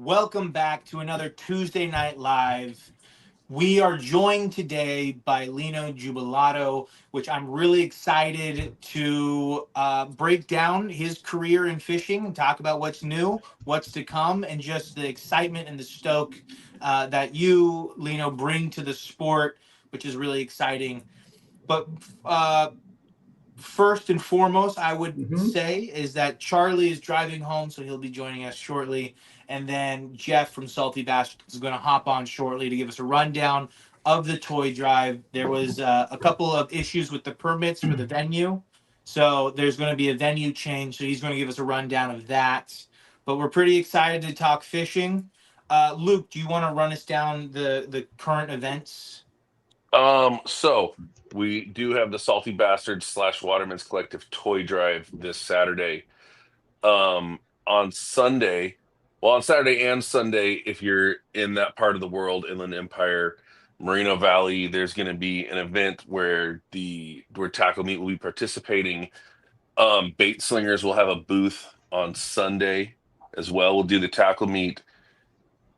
Welcome back to another Tuesday Night Live. We are joined today by Lino Jubilado, which I'm really excited to break down his career in fishing and talk about what's new, what's to come, and just the excitement and the stoke that you, Lino, bring to the sport, which is really exciting. But first and foremost, I would say is that Charlie is driving home, so he'll be joining us shortly. And then Jeff from Salty Bastards is going to hop on shortly to give us a rundown of the toy drive. There was a couple of issues with the permits for the venue. So there's going to be a venue change. So he's going to give us a rundown of that. But we're pretty excited to talk fishing. Luke, do you want to run us down the current events? So we do have the Salty Bastards / Waterman's Collective toy drive this Saturday. On Sunday, well, on Saturday and Sunday, if you're in that part of the world, Inland Empire, Moreno Valley, there's going to be an event where Tackle Meat will be participating. Bait Slingers will have a booth on Sunday as well. We'll do the Tackle Meat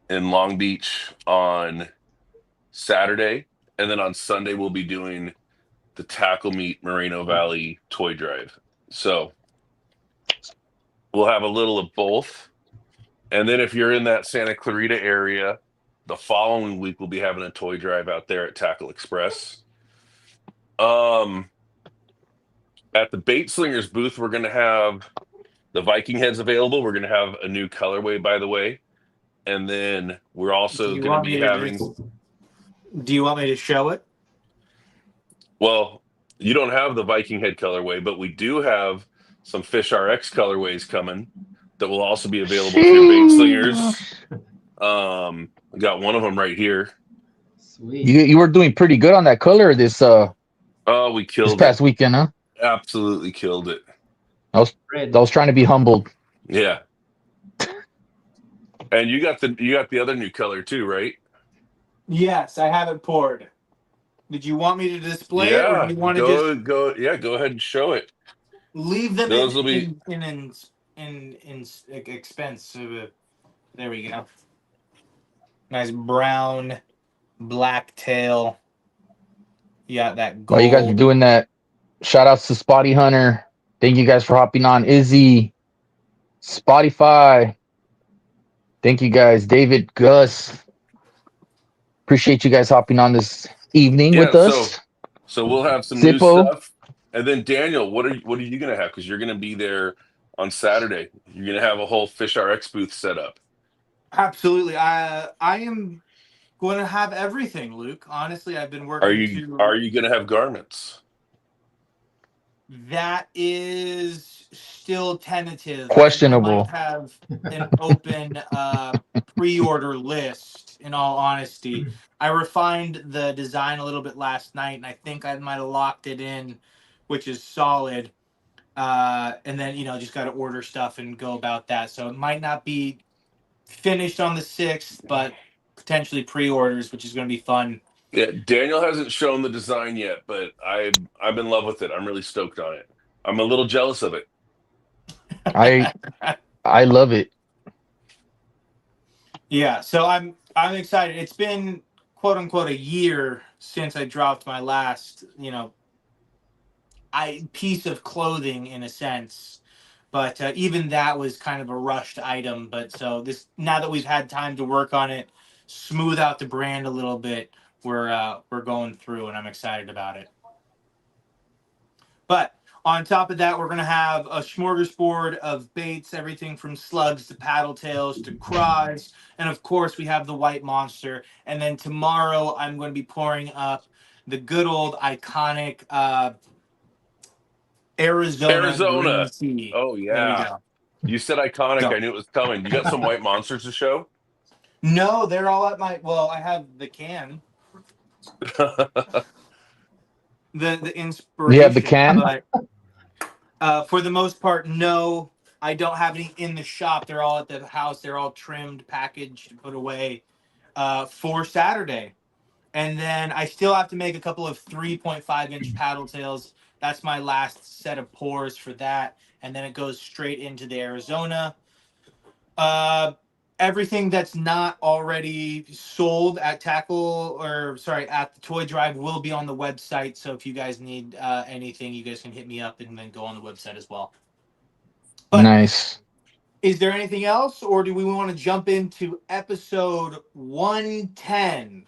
in Long Beach on Saturday, and then on Sunday we'll be doing the Tackle Meet Moreno Valley toy drive. So we'll have a little of both. And then if you're in that Santa Clarita area, the following week we'll be having a toy drive out there at Tackle Express. At the Bait Slingers booth, we're going to have the Viking heads available. We're going to have a new colorway, by the way. And then we're also going to be having. Do you want me to show it? Well, you don't have the Viking head colorway, but we do have some Fish RX colorways coming that will also be available through Bait Slingers. I got one of them right here. Sweet. You were doing pretty good on that color this We killed this past weekend, huh? Absolutely killed it. I was trying to be humbled. Yeah. And you got the other new color too, right? Yes, I have it poured. Did you want me to display it, or Yeah, do you want to just go ahead and show it. leave them Those will be in expense? There we go. Nice brown, black tail. You got that gold. While you guys are doing that, shout outs to Spotty Hunter. Thank you guys for hopping on. Izzy, Spotify. Thank you guys. David, Gus. Appreciate you guys hopping on this evening with us. So we'll have some new Zippo. stuff. And then Daniel, what are you gonna have? Because you're gonna be there on Saturday. You're gonna have a whole Fish RX booth set up. Absolutely. I am going to have everything, Luke. Honestly, I've been working Are you gonna have garments? That is still tentative. Questionable. I might have an open pre-order list, in all honesty. I refined the design a little bit last night, and I think I might have locked it in, which is solid. And then, just got to order stuff and go about that. So it might not be finished on the 6th, but potentially pre-orders, which is going to be fun. Yeah, Daniel hasn't shown the design yet, but I'm in love with it. I'm really stoked on it. I'm a little jealous of it. I love it. Yeah, so I'm excited. It's been quote unquote a year since I dropped my last, piece of clothing in a sense. But even that was kind of a rushed item. But so now that we've had time to work on it, smooth out the brand a little bit, we're going through, and I'm excited about it. But on top of that, we're going to have a smorgasbord of baits, everything from slugs to paddle tails to craws. And of course, we have the white monster. And then tomorrow, I'm going to be pouring up the good old iconic Arizona. Green Sea. Oh, yeah. You said iconic. I knew it was coming. You got some white monsters to show? No, they're all at I have the can. the inspiration. You have the can? But, for the most part, no. I don't have any in the shop. They're all at the house. They're all trimmed, packaged, put away for Saturday. And then I still have to make a couple of 3.5-inch paddle tails. That's my last set of pours for that. And then it goes straight into the Arizona. everything that's not already sold at at the Toy Drive will be on the website. So if you guys need anything, you guys can hit me up and then go on the website as well. But Nice. is there anything else, or do we want to jump into episode 110?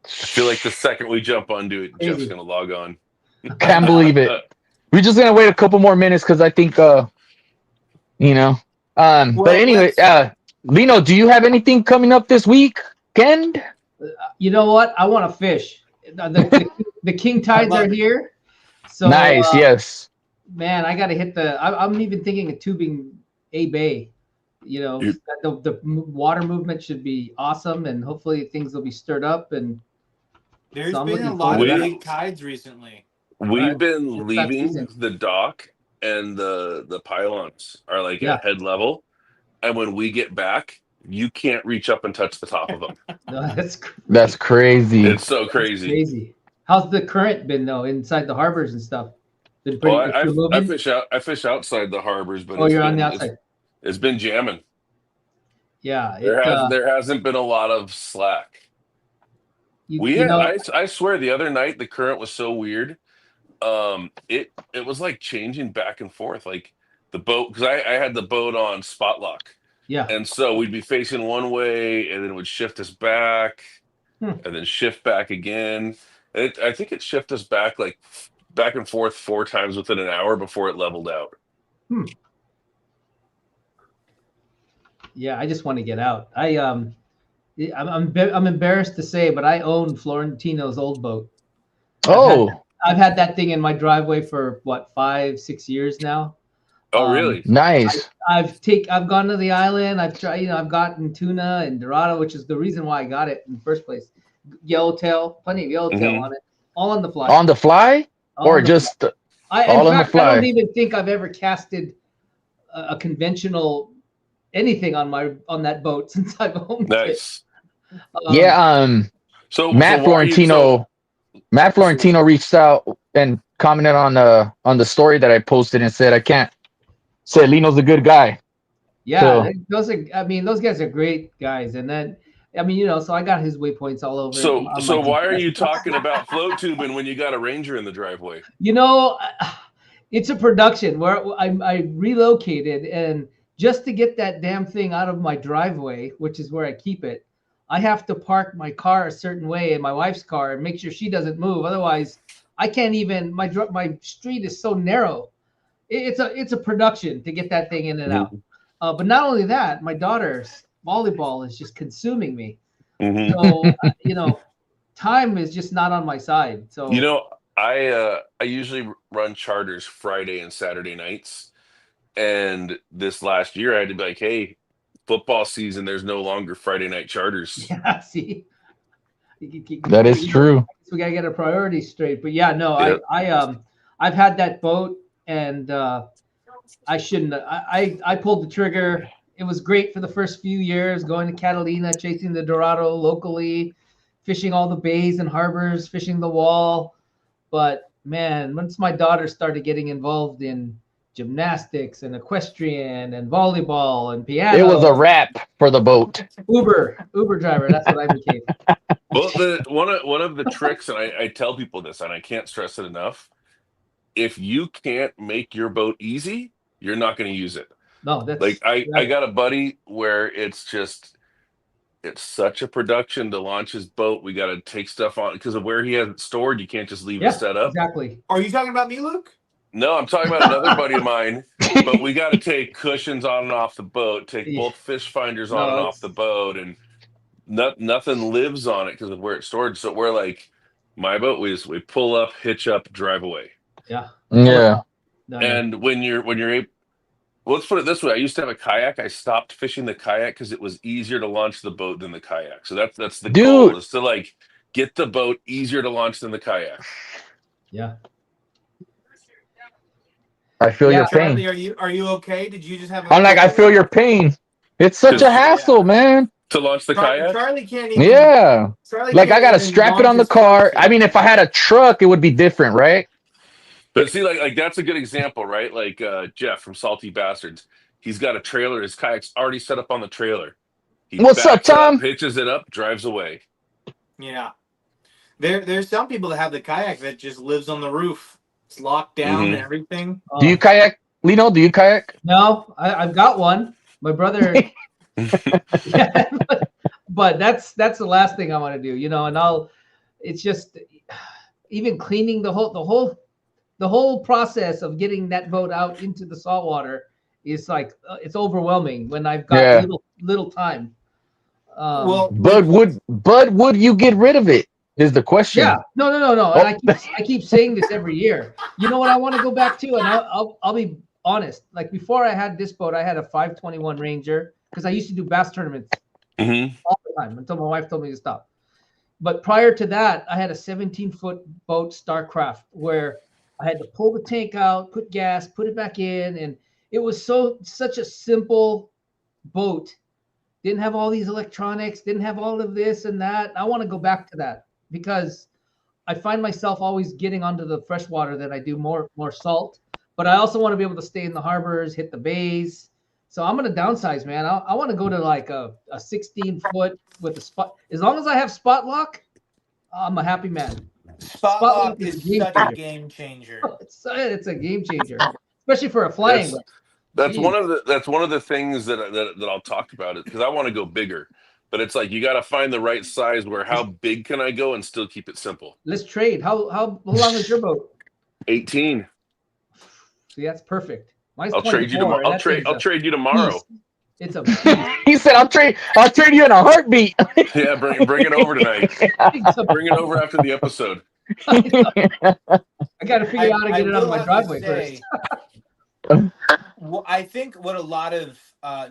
I feel like the second we jump onto it, Jeff's Crazy. gonna log on. Can't believe it. We're just gonna wait a couple more minutes because I think but anyway, Lino, do you have anything coming up this weekend? You know what? I want to fish. The king tides are here. So Nice, yes. Man, I got to hit I'm even thinking of tubing a bay. You know, the water movement should be awesome, and hopefully things will be stirred up. And There's so been a lot of big tides recently. We've been leaving the dock, and the pylons are like at head level, and when we get back, you can't reach up and touch the top of them. No, that's crazy. It's so crazy. That's crazy. How's the current been though inside the harbors and stuff? Been pretty. I fish outside the harbors, but you're on the outside. It's been jamming. Yeah, there hasn't been a lot of slack. I swear the other night the current was so weird. It was like changing back and forth, like the boat, because I had the boat on spot lock. Yeah. And so we'd be facing one way, and then it would shift us back, and then shift back again. I think it shifted us back like back and forth 4 times within an hour before it leveled out. Yeah, I just want to get out. I'm embarrassed to say, but I own Florentino's old boat. I've had that thing in my driveway for what 5-6 years now. Oh, really? Nice. I've gone to the island. I've tried. I've gotten tuna and dorado, which is the reason why I got it in the first place. Yellowtail, plenty of yellowtail on it, all on the fly. On the fly, or just all on the fly? I don't even think I've ever casted a conventional anything on that boat since I've owned it. Nice. So Matt Florentino reached out and commented on the story that I posted and said Lino's a good guy. Yeah, those guys are great guys, and then so I got his waypoints all over. So why are you talking about float tubing when you got a Ranger in the driveway? It's a production where I relocated, and just to get that damn thing out of my driveway, which is where I keep it, I have to park my car a certain way and my wife's car and make sure she doesn't move. Otherwise, I can't even. My street is so narrow. It's a production to get that thing in and out. But not only that, my daughter's volleyball is just consuming me. So time is just not on my side. So I usually run charters Friday and Saturday nights, and this last year I had to be like, hey, football season, there's no longer Friday night charters. Yeah, see, that is true. We gotta get our priorities straight. But I've had that boat, and I shouldn't. I pulled the trigger. It was great for the first few years, going to Catalina, chasing the Dorado locally, fishing all the bays and harbors, fishing the wall. But man, once my daughter started getting involved in gymnastics and equestrian and volleyball and piano, it was a wrap for the boat. Uber driver. That's what I became. Well, one of the tricks, and I tell people this, and I can't stress it enough: if you can't make your boat easy, you're not going to use it. No, that's like I got a buddy where it's such a production to launch his boat. We got to take stuff on because of where he has it stored. You can't just leave it set up. Exactly. Are you talking about me, Luke? No, I'm talking about another buddy of mine. But we got to take cushions on and off the boat, take both fish finders on and off the boat, and nothing lives on it because of where it's stored. So we're like, my boat, we pull up, hitch up, drive away. Yeah. And when you're able, well, let's put it this way. I used to have a kayak. I stopped fishing the kayak because it was easier to launch the boat than the kayak. So that's the goal, is to like get the boat easier to launch than the kayak. Yeah. I feel your pain. Charlie, are you okay? Did you just have? I feel your pain. It's such a hassle, man. To launch the kayak? Charlie can't even. Yeah. I got to strap it on the car. I mean, if I had a truck, it would be different, right? But see, like that's a good example, right? Like Jeff from Salty Bastards. He's got a trailer. His kayak's already set up on the trailer. He What's up, backs it Tom? hitches it up, drives away. Yeah. There's some people that have the kayak that just lives on the roof. It's locked down and everything. Do you kayak, Lino? Do you kayak? No, I've got one. My brother. Yeah, but that's the last thing I want to do, you know. And it's just even cleaning the whole process of getting that boat out into the saltwater is like it's overwhelming when I've got little time. But would you get rid of it? Is the question. Yeah, no. And I keep saying this every year. You know what I want to go back to, and I'll be honest. Like before I had this boat, I had a 521 Ranger because I used to do bass tournaments all the time until my wife told me to stop. But prior to that, I had a 17-foot boat, Starcraft, where I had to pull the tank out, put gas, put it back in, and it was such a simple boat. Didn't have all these electronics, didn't have all of this and that. I want to go back to that because I find myself always getting onto the freshwater that I do more salt. But I also want to be able to stay in the harbors, hit the bays. So I'm going to downsize, man. I want to go to like a 16-foot with a spot. As long as I have spot lock, I'm a happy man. Spot lock is such a game changer. It's a game changer, especially for a flying. That's one of the things that I'll talk about it because I want to go bigger, but it's like you got to find the right size where how big can I go and still keep it simple. Let's trade. How long is your boat? 18. See, that's perfect. Mine's I'll trade you tomorrow. I'll trade you tomorrow. It's a. He said, "I'll trade you in a heartbeat." Yeah, bring it over tonight. Bring it over after the episode. I got to figure out how to get it out of my driveway first. Well, I think what a lot of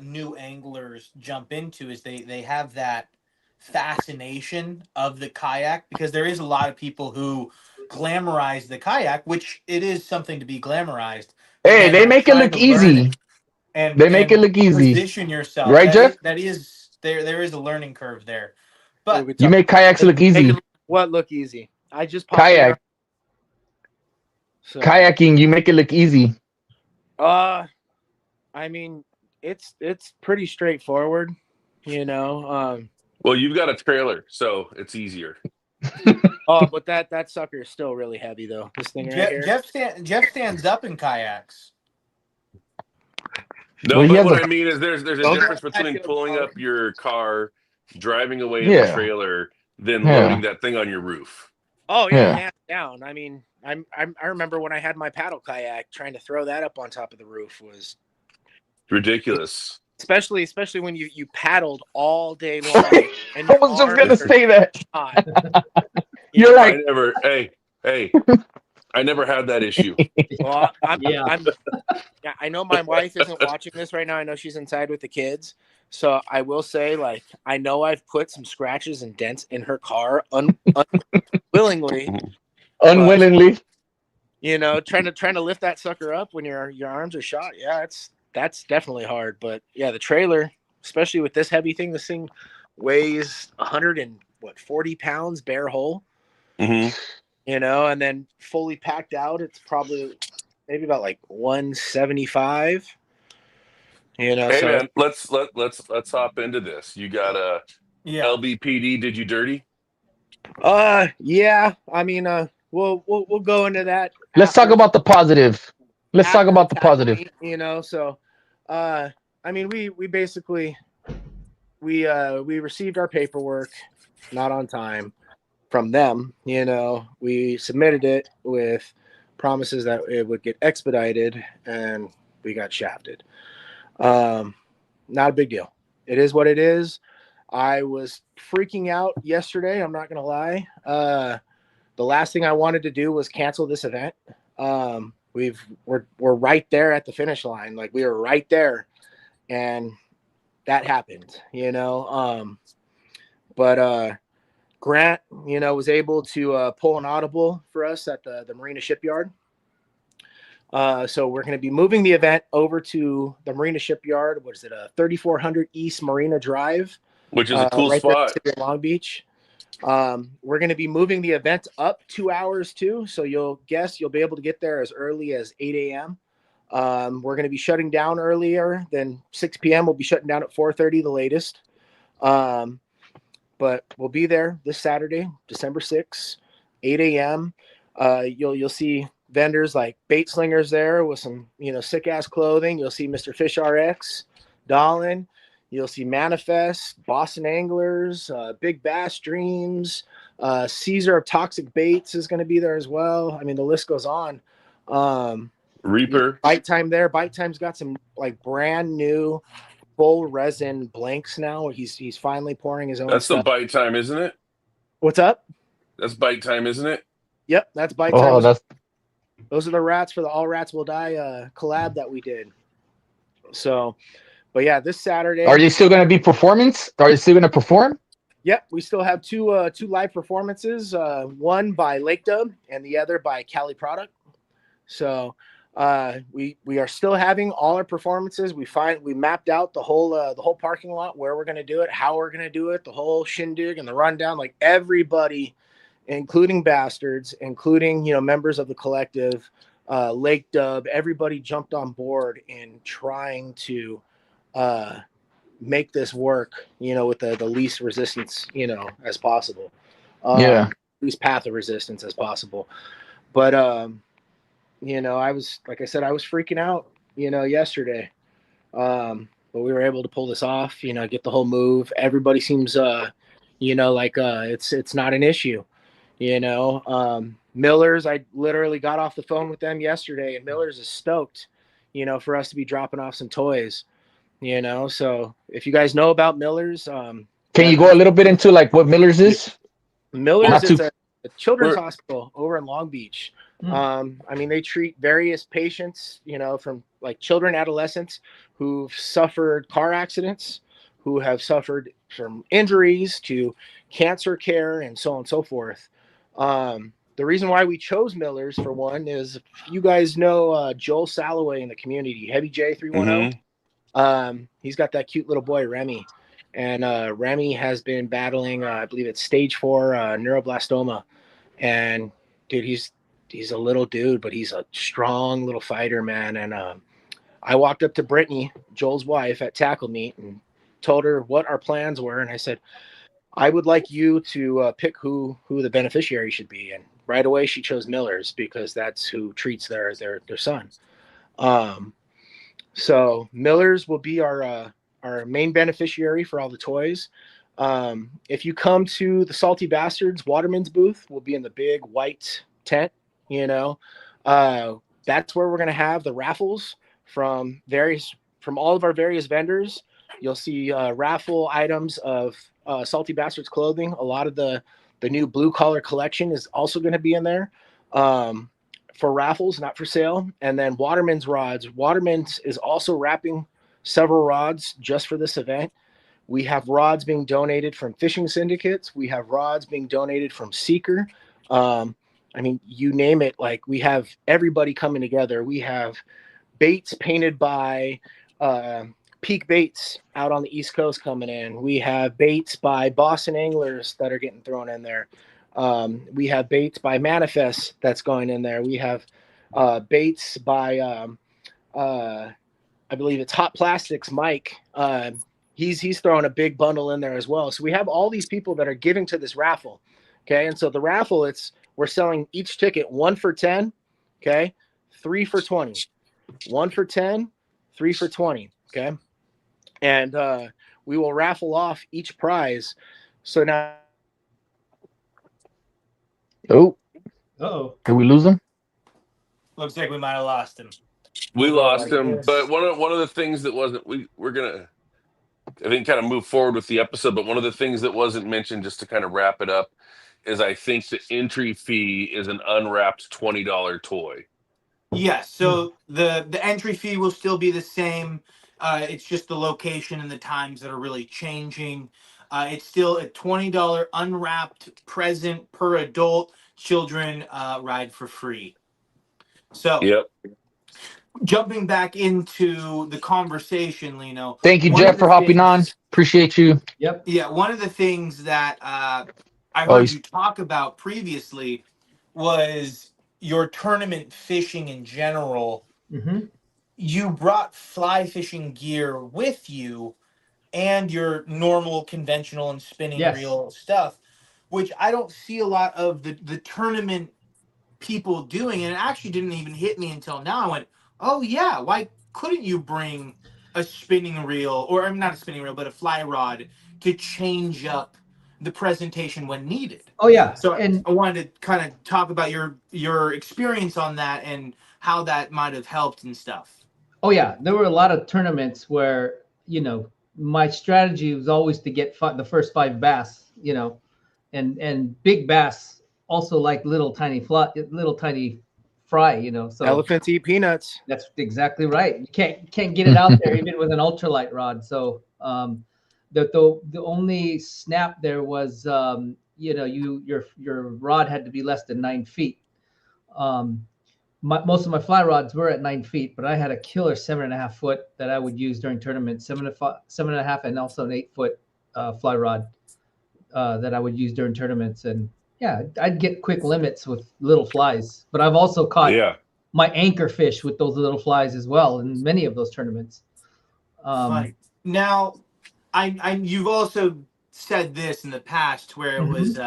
new anglers jump into is they have that fascination of the kayak because there is a lot of people who glamorize the kayak, which it is something to be glamorized. Hey, they make it look easy. And make it look easy. Position yourself, right, Jeff? That is there is a learning curve there. But you make kayaks look easy. What look easy? I just kayak. So. Kayaking, you make it look easy. I mean, it's pretty straightforward, you know. Well, you've got a trailer, so it's easier. But that sucker is still really heavy, though. This thing right here. Jeff stands up in kayaks. No, but what I mean is there's a difference between pulling up your car, driving away in the trailer, than loading that thing on your roof. Oh yeah, hands down. I mean, I remember when I had my paddle kayak, trying to throw that up on top of the roof was ridiculous. Especially when you paddled all day long. And I was just gonna say that. You're like, I never had that issue. Well, I know my wife isn't watching this right now. I know she's inside with the kids. So I will say, like, I know I've put some scratches and dents in her car unwillingly. Unwillingly. But, you know, trying to lift that sucker up when your arms are shot. Yeah, that's definitely hard. But yeah, the trailer, especially with this heavy thing, this thing weighs 140 pounds bare hull. Mm-hmm. You know, and then fully packed out, it's probably maybe about like 175. You know, hey man, let's hop into this. You got a LBPD? Did you dirty? Yeah. I mean, we'll go into that. Let's talk about the positive. Let's talk about the positive. You know, so I mean, we basically we received our paperwork not on time from them. You know, we submitted it with promises that it would get expedited, and we got shafted. Not a big deal. It is what it is. I was freaking out yesterday. I'm not going to lie. The last thing I wanted to do was cancel this event. We're right there at the finish line. Like, we were right there, and that happened, you know? But Grant, you know, was able to pull an audible for us at the Marina Shipyard. So we're going to be moving the event over to the Marina Shipyard. What is it? 3400 East Marina Drive, which is a cool spot in Long Beach. We're going to be moving the event up 2 hours too. So you'll be able to get there as early as 8 a.m. We're going to be shutting down earlier than 6 p.m. We'll be shutting down at 4:30, the latest. But we'll be there this Saturday, December 6th, 8 a.m. You'll see vendors like bait slingers there with some, sick ass clothing. You'll see Mr. Fish RX, Dolan. You'll see Manifest, Boston Anglers, Big Bass Dreams, Caesar of Toxic Baits is going to be there as well. I mean, the list goes on. Reaper. Bite Time there. Bite Time's got some like brand new full resin blanks now. He's finally pouring his own. That's stuff. the Bite Time, isn't it? What's up? That's Bite Time, isn't it? Yep, that's Bite Time. Oh, Those are the rats for the All Rats Will Die collab that we did. So, but yeah, this Saturday. Are you still going to be performance? Are you still going to perform? Yep, we still have two live performances. One by Lake Dub and the other by Cali Product. So we are still having all our performances. We mapped out the whole parking lot, where we're going to do it, how we're going to do it, the whole shindig and the rundown. Like everybody, including Bastards, including members of the collective, Lake Dub, everybody jumped on board in trying to make this work, with the least resistance, as possible. Least path of resistance as possible. But I was freaking out, yesterday. But we were able to pull this off, get the whole move. Everybody seems it's not an issue. Miller's, I literally got off the phone with them yesterday, and Miller's is stoked, for us to be dropping off some toys. So if you guys know about Miller's, can you go a little bit into like what Miller's is? Miller's is a children's hospital over in Long Beach. I mean, they treat various patients, from like children, adolescents who've suffered car accidents, who have suffered from injuries, to cancer care, and so on and so forth. The reason why we chose Miller's, for one, is you guys know Joel Salloway in the community, Heavy J 310. He's got that cute little boy Remy, and Remy has been battling I believe it's stage 4 neuroblastoma, and dude, he's a little dude, but he's a strong little fighter, man. And I walked up to Brittany, Joel's wife, at Tackle Meet and told her what our plans were, and I said, I would like you to pick who the beneficiary should be. And right away she chose Miller's, because that's who treats their son. So Miller's will be our main beneficiary for all the toys. If you come to the Salty Bastards Waterman's booth, we'll be in the big white tent. That's where we're going to have the raffles from all of our various vendors. You'll see raffle items of Salty Bastards clothing. A lot of the new blue collar collection is also going to be in there. For raffles, not for sale. And then Waterman's rods. Waterman's is also wrapping several rods just for this event. We have rods being donated from fishing syndicates. We have rods being donated from Seeker. I mean, you name it. Like, we have everybody coming together. We have baits painted by Peak Baits out on the East Coast coming in. We have baits by Boston Anglers that are getting thrown in there. We have baits by Manifest that's going in there. We have baits by I believe it's Hot Plastics Mike. He's throwing a big bundle in there as well. So we have all these people that are giving to this raffle. Okay, and so the raffle, we're selling each ticket 1 for 10. Okay, 3 for 20. 1 for 10, 3 for 20. Okay, and we will raffle off each prize. So now. Oh, Uh-oh. did we lose him? Looks like we might have lost him. We lost him, Yes. but one of the things that wasn't, we're gonna, I think, kind of move forward with the episode. But one of the things that wasn't mentioned, just to kind of wrap it up, is I think the entry fee is an unwrapped $20 toy. Yes. So the entry fee will still be the same. It's just the location and the times that are really changing. It's still a $20 unwrapped present per adult. Children ride for free. So, Yep. Jumping back into the conversation, Lino. Thank you, Jeff, for hopping on. Appreciate you. Yep. Yeah, one of the things that I heard you talk about previously was your tournament fishing in general. Mm-hmm. you brought fly fishing gear with you and your normal conventional and spinning Yes. reel stuff, which I don't see a lot of the tournament people doing. And it actually didn't even hit me until now. I went, oh yeah, why couldn't you bring a spinning reel, or not a spinning reel, but a fly rod to change up the presentation when needed? Oh yeah, So and I wanted to kind of talk about your experience on that and how that might have helped and stuff. oh yeah, there were a lot of tournaments where my strategy was always to get the first 5 bass, and big bass also like little tiny fry, So Elephants eat peanuts. that's exactly right. You can't get it out there even with an ultralight rod. So the only snap there was your rod had to be less than 9 feet. Most of my fly rods were at 9 feet, but I had a killer 7.5 foot that I would use during tournaments, 7.5, and also an 8 foot fly rod that I would use during tournaments. And yeah, I'd get quick limits with little flies, but I've also caught my anchor fish with those little flies as well in many of those tournaments. Funny. Now, you've also said this in the past where it was,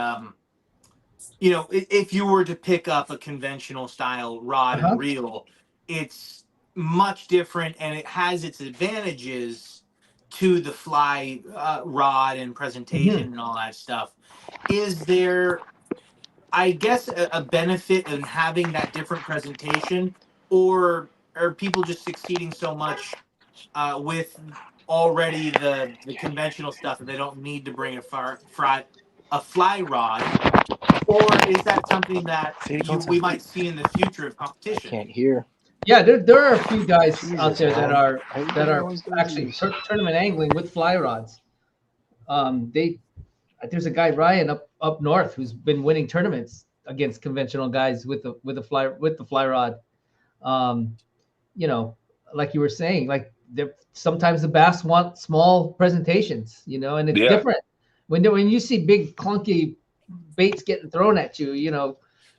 if you were to pick up a conventional style rod and reel, it's much different and it has its advantages to the fly rod and presentation and all that stuff. Is there, I guess, a benefit in having that different presentation, or are people just succeeding so much with already the conventional stuff that they don't need to bring a fly rod? Or is that something that we might see in the future of competition? Can't hear. Yeah, there are a few guys out there man. that are actually tournament angling with fly rods. There's a guy, Ryan, up north, who's been winning tournaments against conventional guys with the fly rod. Like you were saying, like sometimes the bass want small presentations, and it's different when you see big clunky baits getting thrown at you,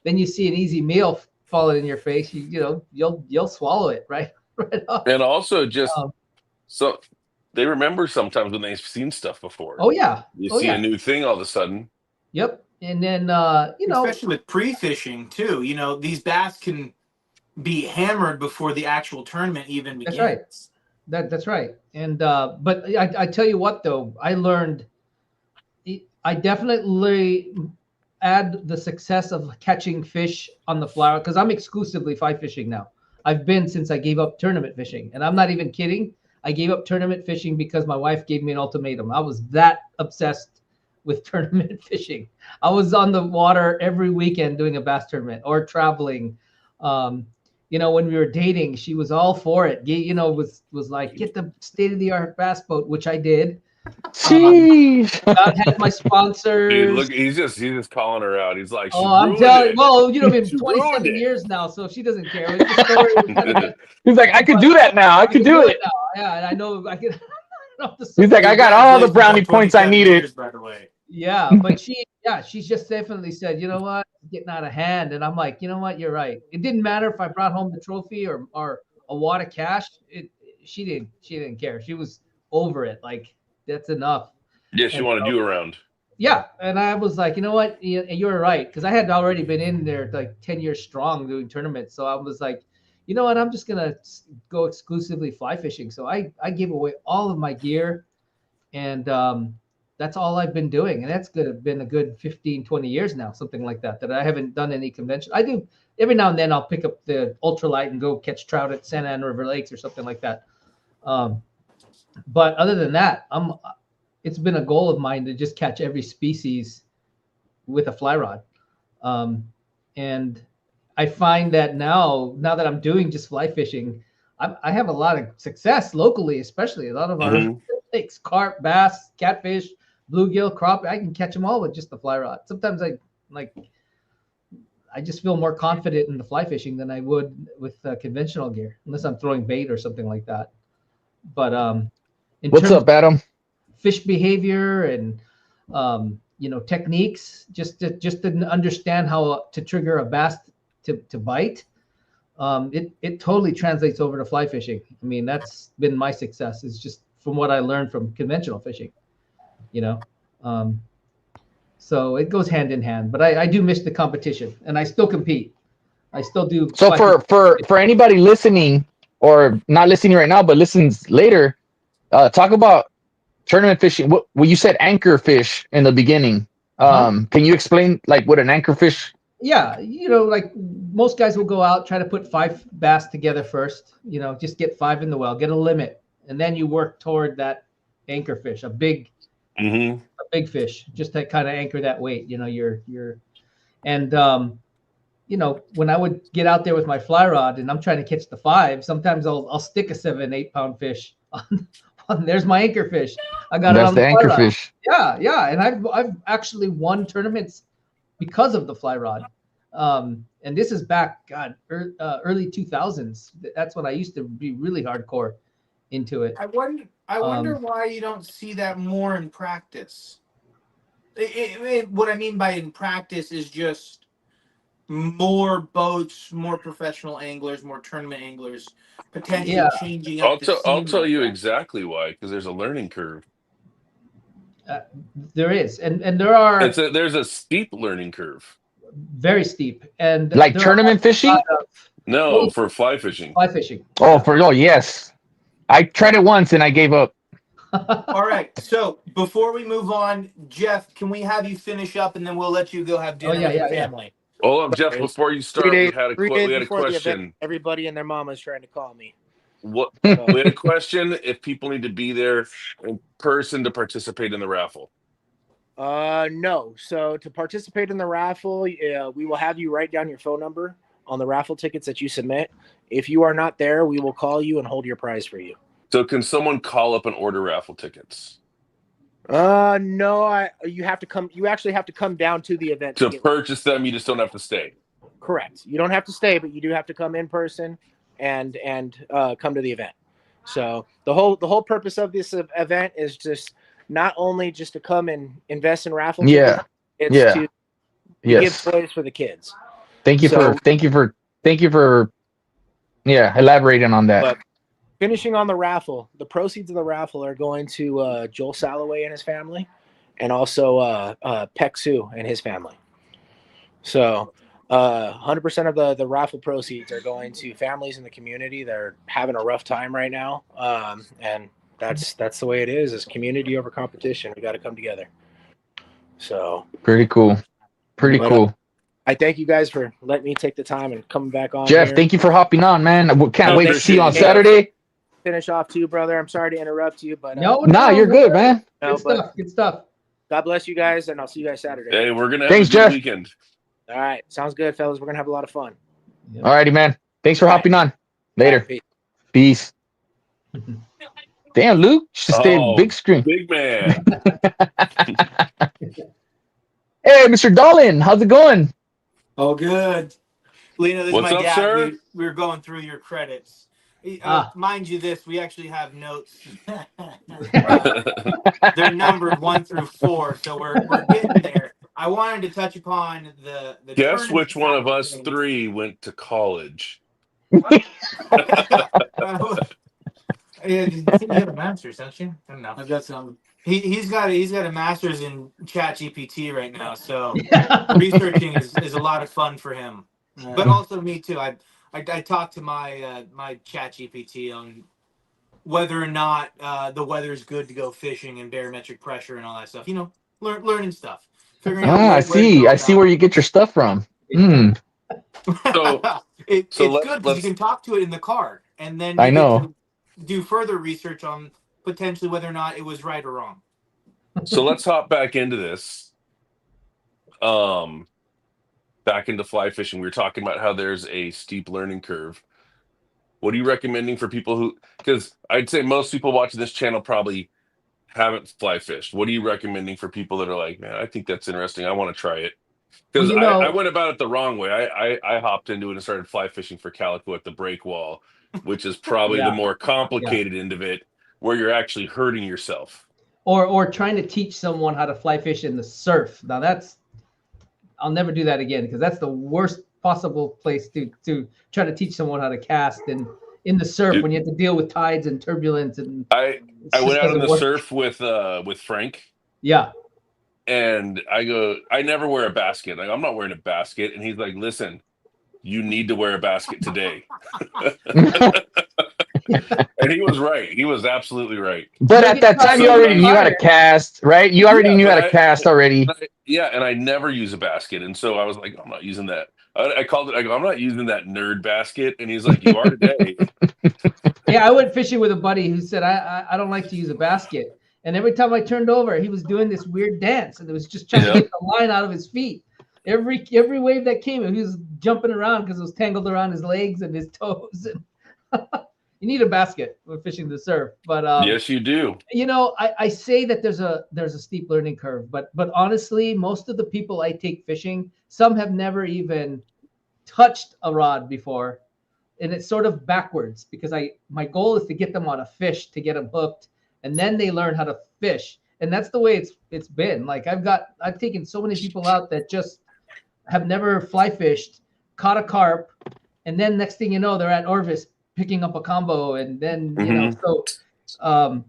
then you see an easy meal falling in your face. You'll swallow it right off. And also just so they remember sometimes when they've seen stuff before. Oh yeah, you see a new thing all of a sudden. Yep, and then especially with pre-fishing too. These bass can be hammered before the actual tournament even begins. That's right. That's right. And but I tell you what though, I learned. I definitely add the success of catching fish on the fly, because I'm exclusively fly fishing now. I've been since I gave up tournament fishing, and I'm not even kidding. I gave up tournament fishing because my wife gave me an ultimatum. I was that obsessed with tournament fishing. I was on the water every weekend doing a bass tournament or traveling. When we were dating, she was all for it. Was like, get the state-of-the-art bass boat, which I did. I had my sponsors. Dude, look, he's just calling her out. He's like, I'm telling you. Well, been 27 years now, so she doesn't care. He's like, I could do that now. I could do it now. Yeah, and I know I can. He's like, I got all the brownie points I needed. By the way. Yeah, but she's just definitely said, you know what, it's getting out of hand, and I'm like, you know what, you're right. It didn't matter if I brought home the trophy or a wad of cash. She didn't care. She was over it. Like, that's enough. Yeah, she wanted you around. Yeah, and I was like, you know what, you're right, because I had already been in there like 10 years strong doing tournaments. So I was like, you know what, I'm just gonna go exclusively fly fishing. So I gave away all of my gear, and that's all I've been doing, and that's been a good 15-20 years now, something like that I haven't done any convention. I do every now and then. I'll pick up the ultralight and go catch trout at Santa Ana River Lakes or something like that. But other than that, it's been a goal of mine to just catch every species with a fly rod. And I find that now that I'm doing just fly fishing, I have a lot of success locally, especially a lot of our lakes, carp, bass, catfish, bluegill, crappie. I can catch them all with just the fly rod. Sometimes I just feel more confident in the fly fishing than I would with conventional gear, unless I'm throwing bait or something like that. But what's up, Adam? Fish behavior and techniques, just to understand how to trigger a bass to bite. it totally translates over to fly fishing. I mean, that's been my success. It's just from what I learned from conventional fishing, you know. So it goes hand in hand. But I do miss the competition, and I still compete. I still do. So for anybody listening or not listening right now, but listens later, talk about tournament fishing. What you said anchor fish in the beginning. Can you explain like what an anchor fish? Yeah, you know, like most guys will go out, try to put 5 bass together first, you know, just get 5 in the well, get a limit, and then you work toward that anchor fish, a big fish, just to kind of anchor that weight, you know, and you know, when I would get out there with my fly rod and I'm trying to catch the 5, sometimes I'll stick a 7-8 pound fish on there's my anchor fish. I got it on the anchor rod. fish. Yeah, and I've actually won tournaments because of the fly rod. And this is back, God, early 2000s. That's when I used to be really hardcore into it. I wonder why you don't see that more in practice. What I mean by in practice is just more boats, more professional anglers, more tournament anglers, potentially changing up. I'll tell you exactly why, because there's a learning curve. There is, and there are. There's a steep learning curve. Very steep, and like tournament fishing. No, for fly fishing. Fly fishing. Yes, I tried it once and I gave up. All right, so before we move on, Jeff, can we have you finish up and then we'll let you go have dinner with your family? Hold up, Jeff. Before you start, we had a question. Everybody and their mama is trying to call me. We had a question if people need to be there in person to participate in the raffle. No. So to participate in the raffle, we will have you write down your phone number on the raffle tickets that you submit. If you are not there, we will call you and hold your prize for you. So can someone call up and order raffle tickets? No, you have to come. You actually have to come down to the event to purchase them. You just don't have to stay. Correct. You don't have to stay, but you do have to come in person and come to the event. So the whole purpose of this event is just not only just to come and invest in raffle tickets, it's to give toys for the kids. Thank you for elaborating on that. But finishing on the raffle, the proceeds of the raffle are going to Joel Salloway and his family, and also Peck Sue and his family. So 100% of the raffle proceeds are going to families in the community that are having a rough time right now, and that's the way it is community over competition. We got to come together. So pretty cool. I thank you guys for letting me take the time and coming back on. Jeff, thank you for hopping on, man. We can't wait to see you on Saturday. Finish off too, brother. I'm sorry to interrupt you, but you're good, man. Good stuff. God bless you guys, and I'll see you guys Saturday. Hey, we're gonna have a good weekend. All right, sounds good, fellas. We're gonna have a lot of fun. All righty, man. Thanks for hopping on. Later. Right, peace. Damn, Luke, should stay big screen. Big man. Hey, Mr. Dolan, how's it going? Oh, good. Lino, this is my dad. Sir? We were going through your credits. Mind you, we actually have notes. They're numbered 1 through 4, so we're getting there. I wanted to touch upon the guess which one of us 3 went to college. You have a master's, don't you? I don't know. I've got some. He's got a master's in Chat GPT right now, so researching is a lot of fun for him. But also me too. I talked to my my Chat GPT on whether or not the weather's good to go fishing and barometric pressure and all that stuff. You know, learning stuff. Figuring out I see where you get your stuff from. It's good because you can talk to it in the car, and then I know do further research on potentially whether or not it was right or wrong. So let's hop back into this. Back into fly fishing. We were talking about how there's a steep learning curve. What are you recommending for people who, because I'd say most people watching this channel probably haven't fly fished. What are you recommending for people that are like, man, I think that's interesting. I want to try it. Because I went about it the wrong way. I hopped into it and started fly fishing for calico at the break wall, which is probably the more complicated end of it, where you're actually hurting yourself. Or trying to teach someone how to fly fish in the surf. Now I'll never do that again, because that's the worst possible place to try to teach someone how to cast. And in the surf, when you have to deal with tides and turbulence, and I went out on the surf with Frank. Yeah. And I go, I never wear a basket. Like, I'm not wearing a basket. And he's like, listen, you need to wear a basket today. And he was right. He was absolutely right. But at that time, you already knew how to cast, right? You already knew how to cast already. Yeah, and I never use a basket. And so I was like, I'm not using that. I called it, I go, I'm not using that nerd basket. And he's like, you are today. Yeah, I went fishing with a buddy who said, I don't like to use a basket. And every time I turned over, he was doing this weird dance, and it was just trying to get the line out of his feet. Every wave that came, he was jumping around because it was tangled around his legs and his toes. And you need a basket when fishing the surf, but yes, you do. You know, I say that there's a steep learning curve, but honestly, most of the people I take fishing, some have never even touched a rod before, and it's sort of backwards because my goal is to get them on a fish to get them hooked. And then they learn how to fish. And that's the way it's been. Like I've taken so many people out that just have never fly fished, caught a carp, and then next thing you know, they're at Orvis picking up a combo, and then you know, so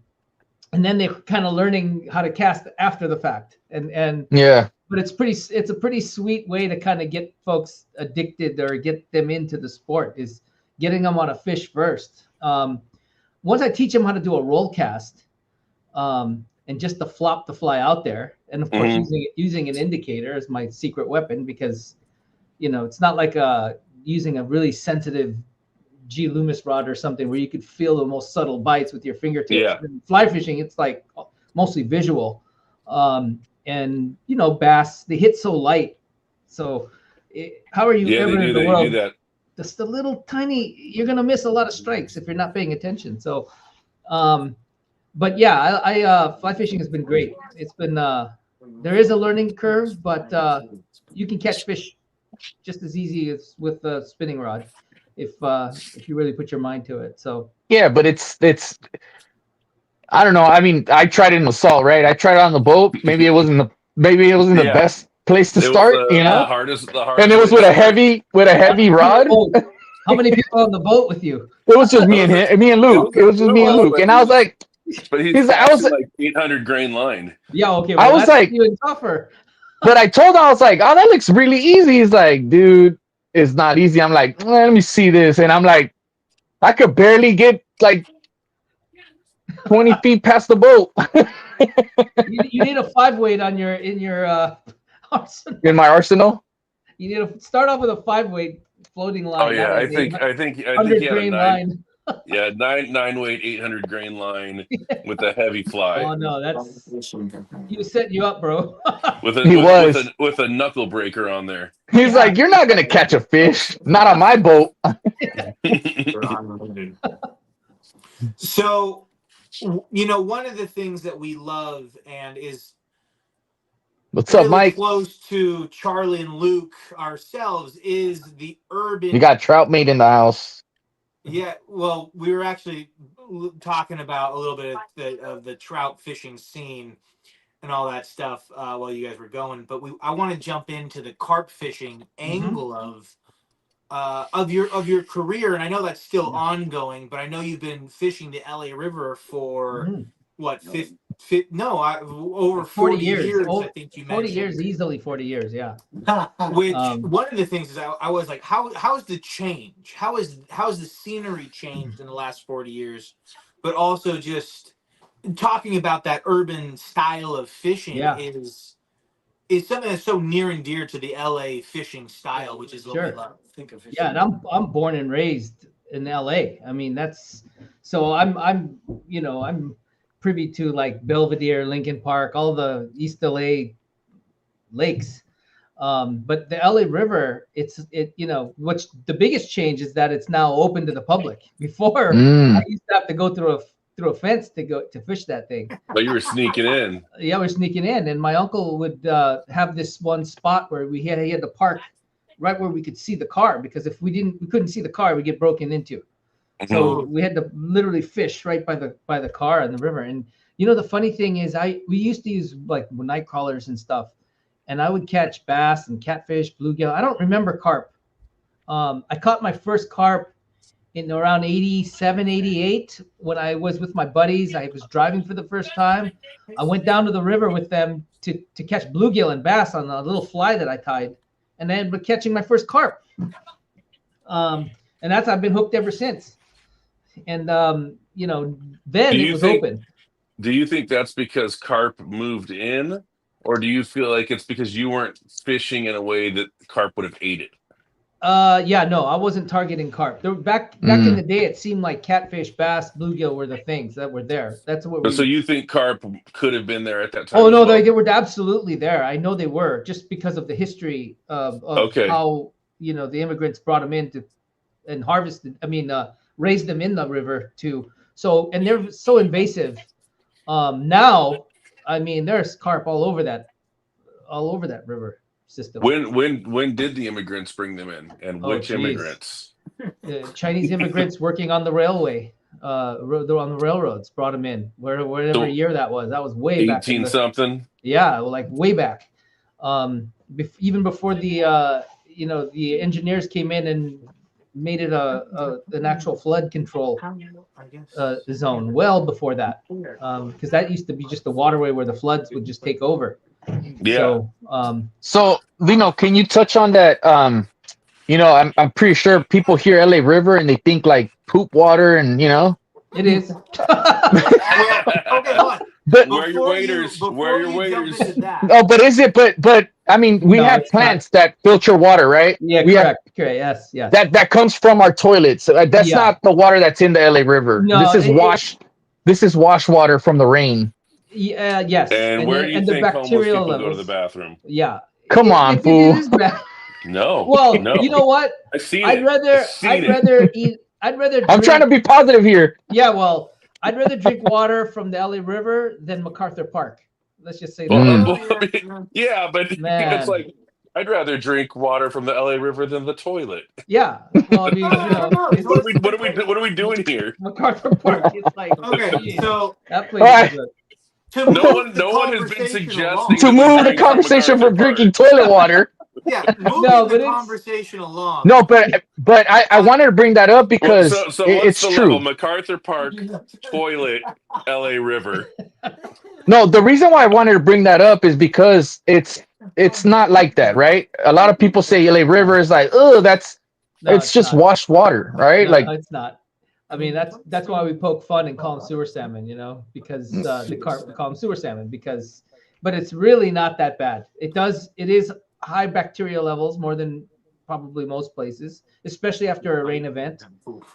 and then they're kind of learning how to cast after the fact. And yeah. But it's a pretty sweet way to kind of get folks addicted or get them into the sport, is getting them on a fish first. Once I teach them how to do a roll cast, and just to flop the fly out there, and of course using an indicator as my secret weapon, because you know it's not like using a really sensitive G Loomis rod or something where you could feel the most subtle bites with your fingertips. Yeah. In fly fishing, it's like mostly visual, and you know, bass, they hit so light. So how are you ever in the world? Do that. Just a little tiny, you're gonna miss a lot of strikes if you're not paying attention. So, but yeah, I fly fishing has been great. It's been there is a learning curve, but you can catch fish just as easy as with a spinning rod if you really put your mind to it. So yeah, but it's I don't know. I mean, I tried it in the salt, right? I tried it on the boat. Maybe it wasn't the best place to start, you know. The hardest and it was with a heavy rod. How many people on the boat with you? It was just me and Luke. It was just me and Luke, and I was like, but he's I was like 800 grain line. Yeah, okay. Well, I was like, even tougher. But I told him, I was like, oh, that looks really easy. He's like, dude, it's not easy. I'm like, let me see this, and I'm like, I could barely get like 20 feet past the boat. you need a 5-weight in your arsenal. In my arsenal. You need to start off with a 5-weight floating line. Oh yeah, I think 100 grain line. Yeah, 9-weight, 800 grain line with a heavy fly. Oh no, he was setting you up, bro. with a knuckle breaker on there. He's like, you're not gonna catch a fish, not on my boat. So, you know, one of the things that we love and is what's really up, Mike? close to Charlie and Luke ourselves is the urban. You got trout mate in the house. Yeah, well, we were actually talking about a little bit of the trout fishing scene and all that stuff while you guys were going, but I want to jump into the carp fishing angle of your career, and I know that's still ongoing, but I know you've been fishing the LA River for what over 40 years. I think you mentioned 40 years, easily 40 years, yeah. Which one of the things is I was like, how's the change? How's the scenery changed in the last 40 years? But also just talking about that urban style of fishing is something that's so near and dear to the LA fishing style, which is what we love. Think of fishing. Yeah, and I'm born and raised in LA. I mean, I'm privy to like Belvedere, Lincoln Park, all the East LA lakes. But the LA River, what's the biggest change is that it's now open to the public. Before I used to have to go through a fence to fish that thing. But you were sneaking in. Yeah, we're sneaking in, and my uncle would have this one spot where he had to park right where we could see the car, because if we couldn't see the car, we'd get broken into. So we had to literally fish right by the car in the river. And you know, the funny thing is we used to use like night crawlers and stuff, and I would catch bass and catfish, bluegill. I don't remember carp. I caught my first carp in around 87, 88 when I was with my buddies. I was driving for the first time. I went down to the river with them to catch bluegill and bass on a little fly that I tied, and then catching my first carp. And that's I've been hooked ever since. And then it was open. Do you think that's because carp moved in, or do you feel like it's because you weren't fishing in a way that carp would have ate it? No, I wasn't targeting carp. Back in the day, it seemed like catfish, bass, bluegill were the things that were there. That's what. So you think carp could have been there at that time? Oh no, they were absolutely there. I know they were, just because of the history of how the immigrants brought them in and harvested. Raised them in the river too. So, and they're so invasive. Now, there's carp all over that river system. When did the immigrants bring them in, and which immigrants? Chinese immigrants working on the railway, on the railroads brought them in. Whatever year that was. That was way back. 18 something. Yeah, like way back. Even before the engineers came in and made it an actual flood control zone well before that, because that used to be just a waterway where the floods would just take over. Yeah. So Lino, can you touch on that? I'm pretty sure people hear LA River and they think like poop water, and it is. Okay, hold on. But where are your waiters? Where are your waiters? But is it? But we have plants that filter water, right? Yeah, correct. Yes. That comes from our toilets. That's not the water that's in the LA River. No, this is wash water from the rain. Yeah, yes. And where do you think homeless people go to the bathroom? Yeah. Come on, fool. No. Well, no. You know what? I've seen I'd rather eat. I'd rather. I'm trying to be positive here. Yeah, well, I'd rather drink water from the LA River than MacArthur Park. Let's just say that. Yeah, but it's like I'd rather drink water from the LA River than the toilet. Yeah. Well, What are we doing here? MacArthur Park. It's like So that place is good. No one has been suggesting to move the conversation from drinking toilet water. Yeah, moving the conversation along. No, but I wanted to bring that up because it's true. Level? MacArthur Park, toilet, LA River. No, the reason why I wanted to bring that up is because it's not like that, right? A lot of people say LA River is like, it's just washed water, right? No, it's not. That's why we poke fun and call them sewer salmon, because the carp, we call them sewer salmon but it's really not that bad. It is high bacteria levels, more than probably most places, especially after a rain event,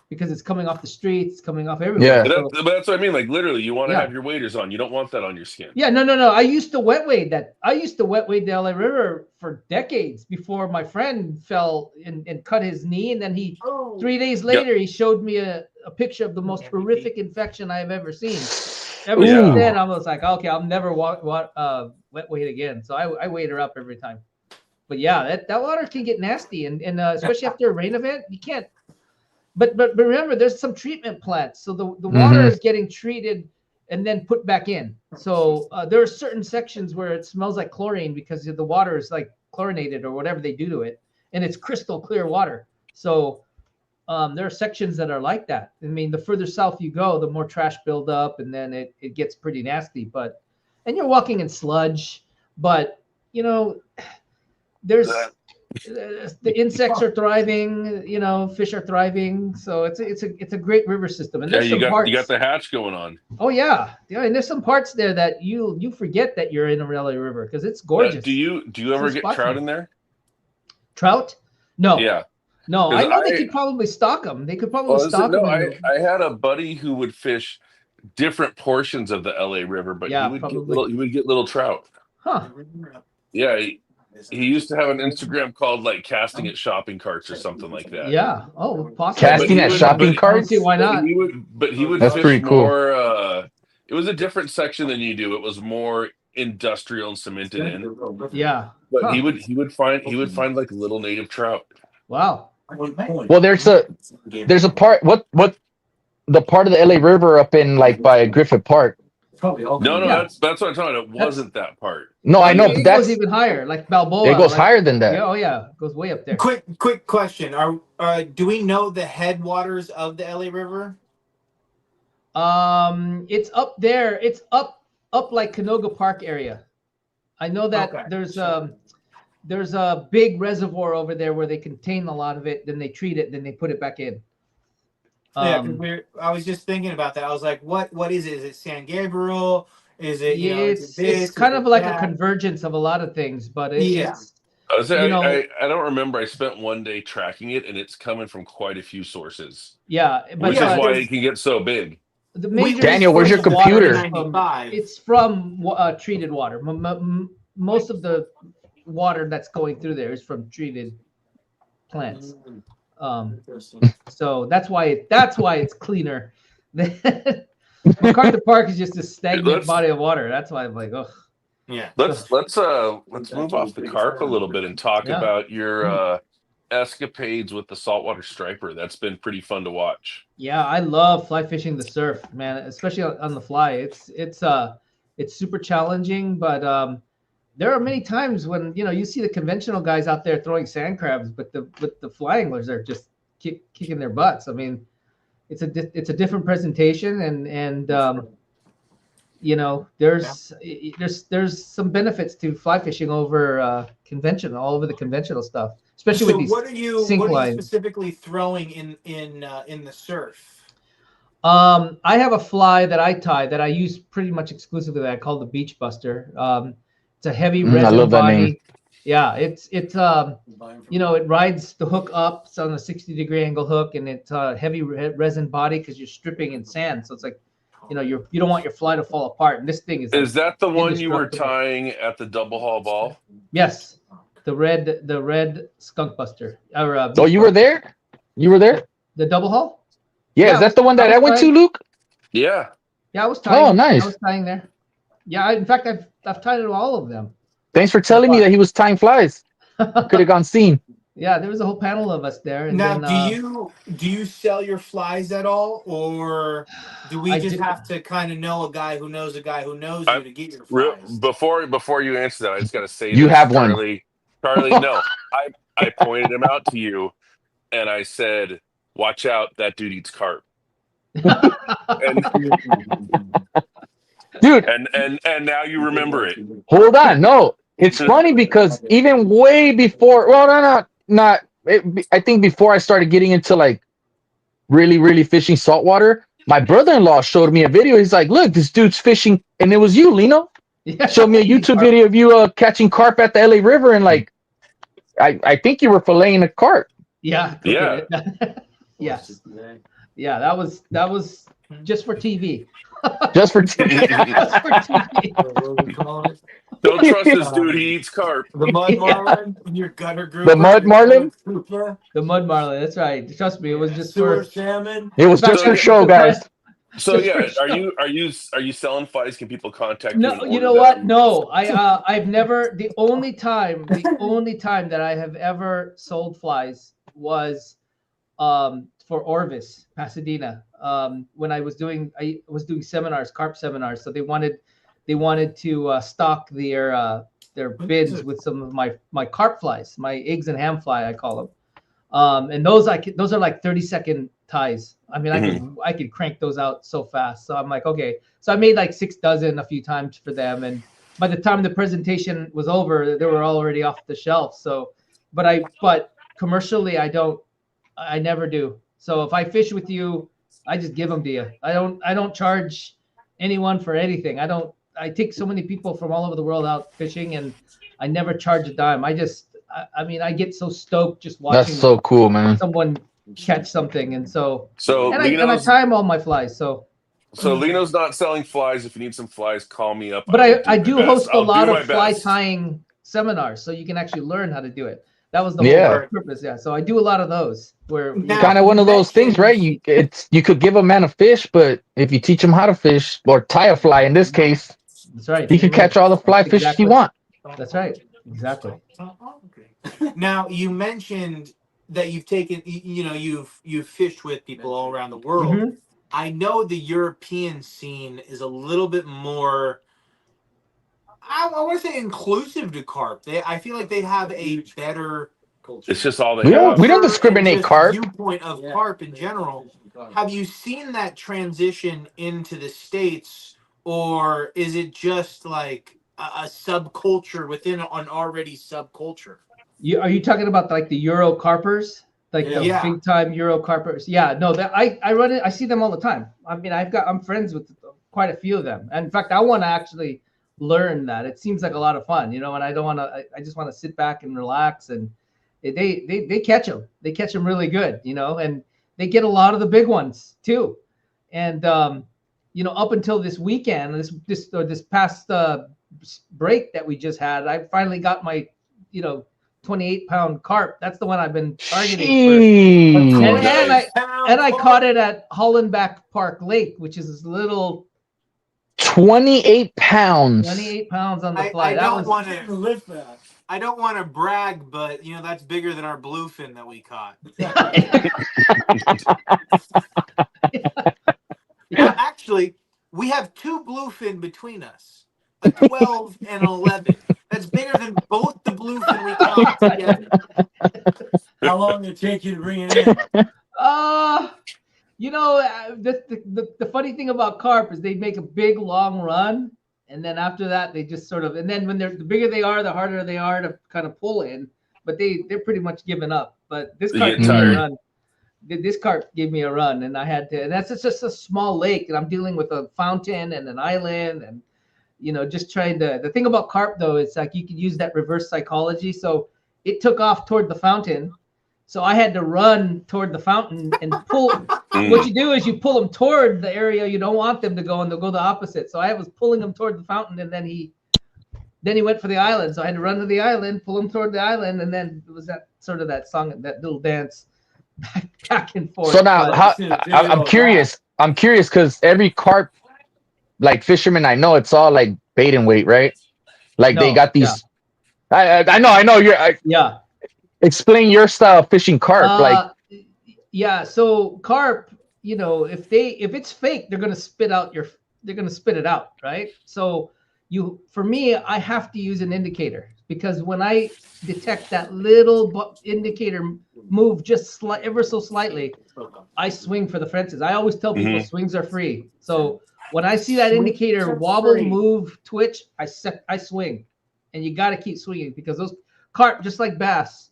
because it's coming off the streets, coming off everywhere. Yeah, but that's what I mean. Like literally, you want to have your waders on. You don't want that on your skin. Yeah, no. I used to wet wade that. I used to wet wade the LA River for decades before my friend fell and cut his knee, and then 3 days later he showed me a picture of the most horrific infection I've ever seen. Ever since then, I was like, okay, I'll never wet wade again. So I wade her up every time. But yeah, that water can get nasty, and especially after a rain event, you can't. But remember, there's some treatment plants, so the water is getting treated and then put back in. So there are certain sections where it smells like chlorine because the water is like chlorinated or whatever they do to it, and it's crystal clear water. So there are sections that are like that. The further south you go, the more trash build up, and then it gets pretty nasty. And you're walking in sludge, but there's the insects are thriving, fish are thriving, so it's a great river system. And you got the hatch going on. Oh yeah, and there's some parts there that you forget that you're in a LA River because it's gorgeous. Do you ever get trout in there? Trout? No. Yeah. No, I know they could probably stock them. They could probably stock them. I had a buddy who would fish different portions of the LA River, but he would get little trout. Huh. Yeah. He used to have an Instagram called like casting at shopping carts or something like that. Yeah. Oh, possibly. Casting at shopping carts? See, why not? He would That's fish pretty cool. More, it was a different section than you do. It was more industrial and cemented in. Yeah. But he would find like little native trout. Wow. Well, there's a part, what the part of the LA River up in like by Griffith Park, probably all. No, Yeah. that's what I'm talking about. It wasn't that part. No, I know, It but goes that's even higher, like Balboa. it goes like, higher than that. Yeah, oh yeah, it goes way up there. Quick question: do we know the headwaters of the LA River? It's up there. It's up like Canoga Park area. I know that Okay. there's a big reservoir over there where they contain a lot of it. Then they treat it. Then they put it back in. Yeah, because I was just thinking about that. I was like, what is it? Is it San Gabriel? Is it, you know, is it this? It's kind Is of it like that? a convergence of a lot of things, but Yeah. it's I you know, I don't remember. I spent one day tracking it, and it's coming from quite a few sources, yeah. But which yeah, is why there's- it can get so big. the We major Daniel, where's your source of water computer? is from- 95. It's from treated water. Most of the water that's going through there is from treated plants. So that's why it's cleaner. MacArthur Park is just a stagnant Let's- body of water. That's why I'm like, oh, Yeah. Let's move off the carp a little bit and talk Yeah. about your escapades with the saltwater striper. That's been pretty fun to watch. yeah, I love fly fishing the surf, man, especially on the fly. It's super challenging, but there are many times when you see the conventional guys out there throwing sand crabs, but the fly anglers are just kicking their butts. I mean, it's a different presentation, and there's some benefits to fly fishing over conventional, all over the conventional stuff, especially So with these what are you sink lines. specifically throwing in the surf? I have a fly that I tie that I use pretty much exclusively that I call the Beach Buster. It's a heavy resin I love that body. name. Yeah, it rides the hook up. It's on a 60-degree angle hook, and it's a heavy resin body because you're stripping in sand. So it's like, you don't want your fly to fall apart. And this thing is Is that the one you were indestructible. tying at the double haul ball? Yes, the red skunk buster. Or, Oh, you were there? You were there? the double hull? Yeah, Yeah, is that the one that I I was went to, fine. Luke? Yeah. Yeah, I was tying. Oh, nice. I was tying there. Yeah, in fact, I've tied it to all of them. Thanks for telling me that he was tying flies. Could have gone seen. Yeah, there was a whole panel of us there. And Now, then, do you sell your flies at all, or do we I just do. have to kind of know a guy who knows you to get your flies? Before you answer that, I just got to say You this, have one. Charlie, no. I pointed him out to you, and I said, "Watch out, that dude eats carp." And Dude, and now you remember it. hold on. No, it's funny because even way before, well, not. I think before I started getting into like really, really fishing saltwater, my brother-in-law showed me a video. He's like, "Look, this dude's fishing," and it was you, Lino. Yeah. Showed me a YouTube video of you catching carp at the LA River, and like, I think you were filleting a carp. Yeah. Yeah. Yes. Yeah, that was just for TV. Just for Just for TV. What do we call it? Don't trust this dude. He eats carp. The mud Yeah. marlin in your gutter group. The mud marlin? The mud marlin. That's right. Trust me, it was just sewer for. salmon. It was just for show, guys. So Just yeah, for are you selling flies? Can people contact you? No, and you order know them? what? No, I've never. The only time that I have ever sold flies was for Orvis, Pasadena. When I was doing seminars, carp seminars. So they wanted to stock their bins with some of my carp flies, my eggs and ham fly, I call them. And those are like 30-second ties. I mean, I could crank those out so fast. So I'm like, okay. So I made like 6 dozen a few times for them, and by the time the presentation was over, they were already off the shelf. So, but commercially, I never do. So if I fish with you, I just give them to you. I don't charge anyone for anything. I take so many people from all over the world out fishing, and I never charge a dime. I get so stoked just watching. That's so cool, man. Someone catch something, and I Lino's, time all my flies. So Lino's not selling flies. If you need some flies, call me up. but I do my host best. a I'll lot do of my fly best. tying seminars, so you can actually learn how to do it. That was the Yeah. whole purpose. Yeah. So I do a lot of those where Now- Kind of one of those things, right? You could give a man a fish, but if you teach him how to fish or tie a fly, in this case, that's right. he can catch all the fly fish Exactly. he want. That's right. Exactly. Now you mentioned that you've taken, you've fished with people all around the world. Mhm. I know the European scene is a little bit more, I want to say, inclusive to carp. I feel like they have a better culture. It's just all they We have. don't discriminate and just carp. viewpoint of carp in general. Have you seen that transition into the States, or is it just like a subculture within an already subculture? Are you talking about like the Euro carpers? Like the Yeah. big time Euro carpers? Yeah, no, that I run it, I see them all the time. I mean, I'm friends with quite a few of them. And in fact, I want to actually learn that. It seems like a lot of fun, and I don't want to, I just want to sit back and relax, and they catch them. They catch them really good, and they get a lot of the big ones too. And up until this weekend, this past break that we just had, I finally got my 28-pound carp. That's the one I've been targeting for. And I caught it at Hollenbeck Park Lake, which is this little 28 pounds. 28 pounds on the fly. I don't want to brag, but that's bigger than our bluefin that we caught. Actually, we have 2 bluefin between us, a 12 and an 11. That's bigger than both the bluefin we caught together. How long did it take you to bring it in? The funny thing about carp is they make a big long run, and then after that they just sort of, and then when the bigger they are, the harder they are to kind of pull in. But they're pretty much giving up. But this carp gave me a run. This carp gave me a run, and I had to. And that's just a small lake, and I'm dealing with a fountain and an island, and just trying to. The thing about carp though, it's like you could use that reverse psychology. So it took off toward the fountain. So I had to run toward the fountain and pull. What you do is you pull them toward the area you don't want them to go, and they'll go the opposite. So I was pulling them toward the fountain, and then he went for the island. So I had to run to the island, pull him toward the island, and then it was that sort of that song, that little dance back and forth. So now, I'm curious. I'm curious because every carp, like fisherman I know, it's all like bait and weight, right? Like they got these. Yeah. I know. Yeah. Explain your style of fishing carp, So carp, if it's fake, they're gonna spit it out, right? So for me, I have to use an indicator, because when I detect that little indicator move just ever so slightly, I swing for the fences. I always tell people swings are free. So when I see that indicator wobble, move, twitch, I swing, and you got to keep swinging, because those carp, just like bass.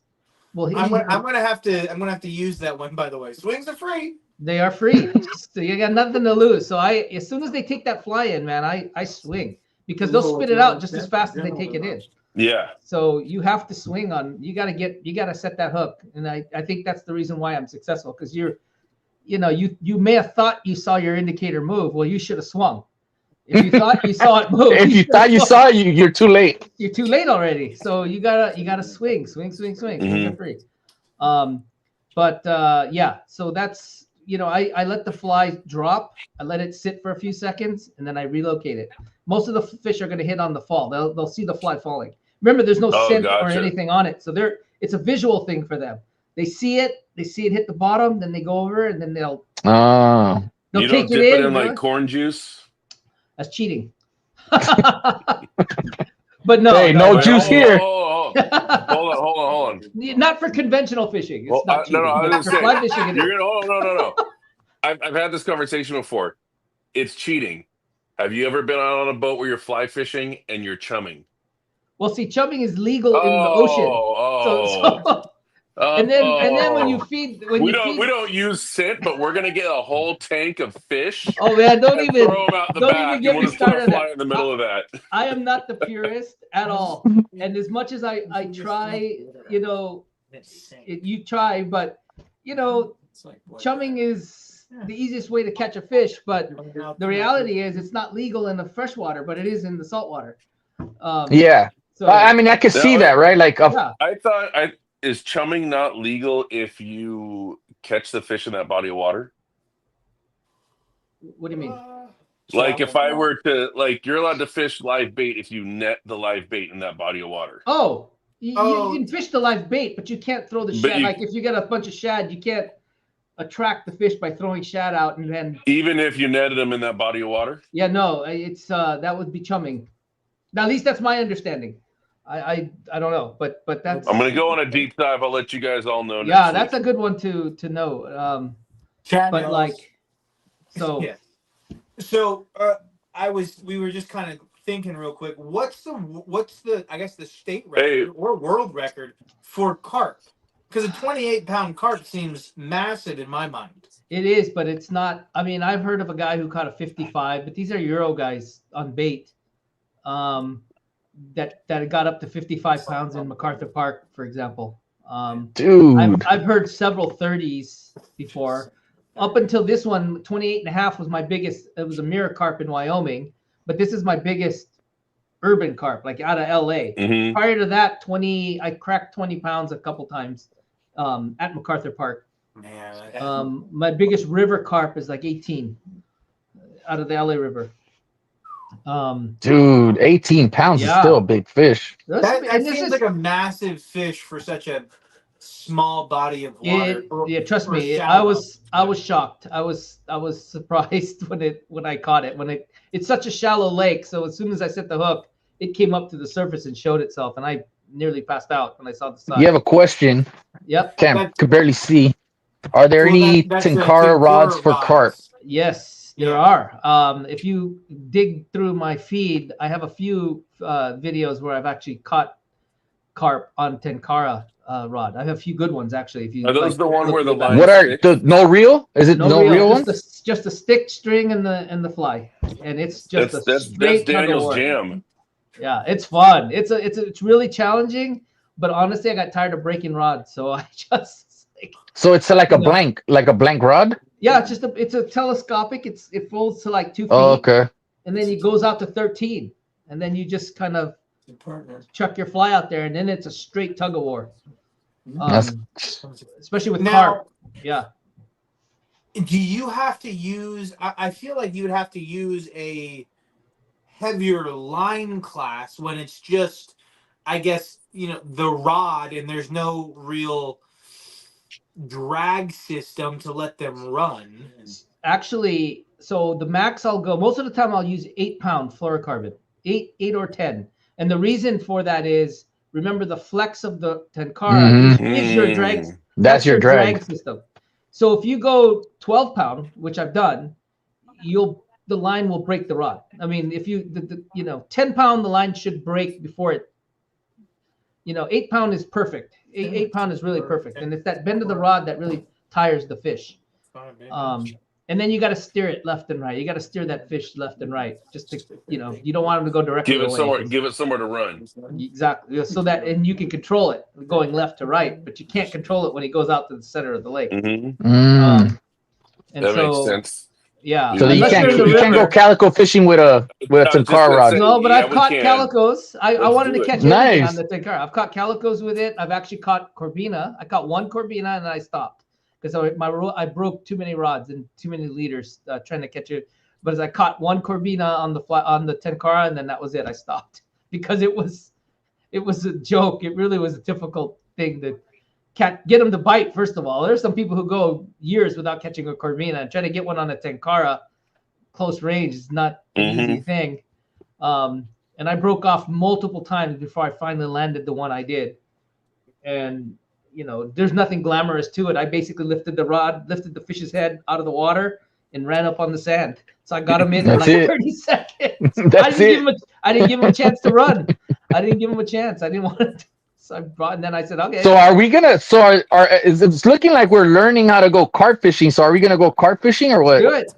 Well, I'm gonna have to use that one, by the way. Swings are free. They are free. So you got nothing to lose. So as soon as they take that fly in, man, I swing, because they'll spit it out just as fast as they take it in. Yeah. So you have to swing you gotta set that hook. And I think that's the reason why I'm successful, because you may have thought you saw your indicator move. Well, you should have swung. If you thought you saw it move, if you thought you saw it, you're too late. You're too late already. So you gotta swing. Mm-hmm. Free. So that's I let the fly drop. I let it sit for a few seconds, and then I relocate it. Most of the fish are gonna hit on the fall. They'll see the fly falling. Remember, there's no scent or anything on it, so it's a visual thing for them. They see it hit the bottom, then they go over, and then they'll take it in like corn juice. That's cheating. But no. Hey, no juice here. Hold on. Not for conventional fishing. It's not cheating. No, I was for fly fishing. No. I've had this conversation before. It's cheating. Have you ever been out on a boat where you're fly fishing and you're chumming? Well, see, chumming is legal in the ocean. And then when you feed, we don't use scent, but we're gonna get a whole tank of fish. Oh man, don't even throw them out the back. You want to put a fly in the middle of that? I am not the purist at all, and as much as I try, you try, but chumming is the easiest way to catch a fish. But the reality is, it's not legal in the freshwater, but it is in the saltwater. So I mean, I can see that, right? Like, I thought is chumming not legal if you catch the fish in that body of water? What do you mean? Like if I were to, you're allowed to fish live bait if you net the live bait in that body of water. You can fish the live bait, but you can't throw the shad. Like if you get a bunch of shad, you can't. attract the fish by throwing shad out, and then Even if you netted them in that body of water. no, it's that would be chumming. Now, at least that's my understanding. I don't know, but that's I'm gonna go on a deep dive. I'll let you guys all know. yeah, next that's week. a good one to know. Chat But knows. like, so Yeah. So we were just kind of thinking real quick. What's the I guess the state record or world record for carp? Because a 28-pound carp seems massive in my mind. it is, but it's not. I mean, I've heard of a guy who caught a 55, but these are Euro guys on bait. That got up to 55 pounds in MacArthur Park, for example. Dude. I've heard several 30s before. Up until this one, 28 and a half was my biggest. It was a mirror carp in Wyoming, but this is my biggest urban carp, like out of LA. Mhm. Prior to that, I cracked 20 pounds a couple times at MacArthur Park. Man, My biggest river carp is like 18 out of the LA River. Dude, 18 pounds is Yeah. still a big fish. that and this seems is- like a massive fish for such a small body of water. yeah, trust or me, shallow. I was shocked. I was surprised when I caught it. It's such a shallow lake, so as soon as I set the hook, it came up to the surface and showed itself, and I nearly passed out when I saw the size. You have a question. Yep. Could barely see. Are there any that's the tankarō rods for rods. carp? Yes, there Yeah. are. If you dig through my feed, I have a few videos where I've actually caught carp on tankarō rod. I have a few good ones actually. If you Are those the one look where the through that. line- What are the no reel? Is it no reel ones? just a stick, string, and the fly, and it's just That's straight tug of Daniel's war. jam. Yeah, it's fun. It's really challenging, but honestly, I got tired of breaking rods, so I just So it's like a No. blank rod? yeah, it's a telescopic. It folds to like 2 feet, Oh, okay. and then it goes out to 13, and then you just kind of chuck your fly out there, and then it's a straight tug of war. That's Especially with Now, carp. Yeah. do you have to use? I feel like you would have to use a heavier line class when it's just, I guess, the rod and there's no real drag system to let them run. Actually, so the max I'll go, most of the time I'll use 8-pound fluorocarbon, 8 or 10. And the reason for that is, remember the flex of the tankarō is your drag. That's your drag. system. So if you go 12-pound, which I've done, the line will break the rod. I mean, if 10-pound, the line should break before it. 8-pound is perfect. 8-pound is really perfect, and it's that bend of the rod that really tires the fish. And then you got to steer it left and right. You got to steer that fish left and right, just to you don't want him to go directly Give it away. somewhere to run. Exactly. So that, and you can control it going left to right, but you can't control it when he goes out to the center of the lake. Mhm. And That so, makes sense. yeah. So you Unless can't you're in the you can't go river. calico fishing with a was just tankarō gonna rod. say- No, but Yeah, I've we caught can. calicos. I Let's wanted do to it. catch everything Nice. on the tankarō. I've caught calicos with it. I've actually caught corbina. I caught one corbina and then I stopped because I broke too many rods and too many leaders trying to catch it. But as I caught one corbina on the tankarō, and then that was it. I stopped because it was a joke. It really was a difficult thing to get them to bite. First of all, there's some people who go years without catching a corbina, and trying to get one on a tankarō close range is not an easy thing. And I broke off multiple times before I finally landed the one I did. And there's nothing glamorous to it. I basically lifted the fish's head out of the water and ran up on the sand. So I got him in That's like it. 30 seconds. That's it. I didn't give him a chance to run. I didn't give him a chance. I didn't want to. So I brought, and then I said, okay. So are we gonna? It's looking like we're learning how to go carp fishing. So are we gonna go carp fishing or what? Do it.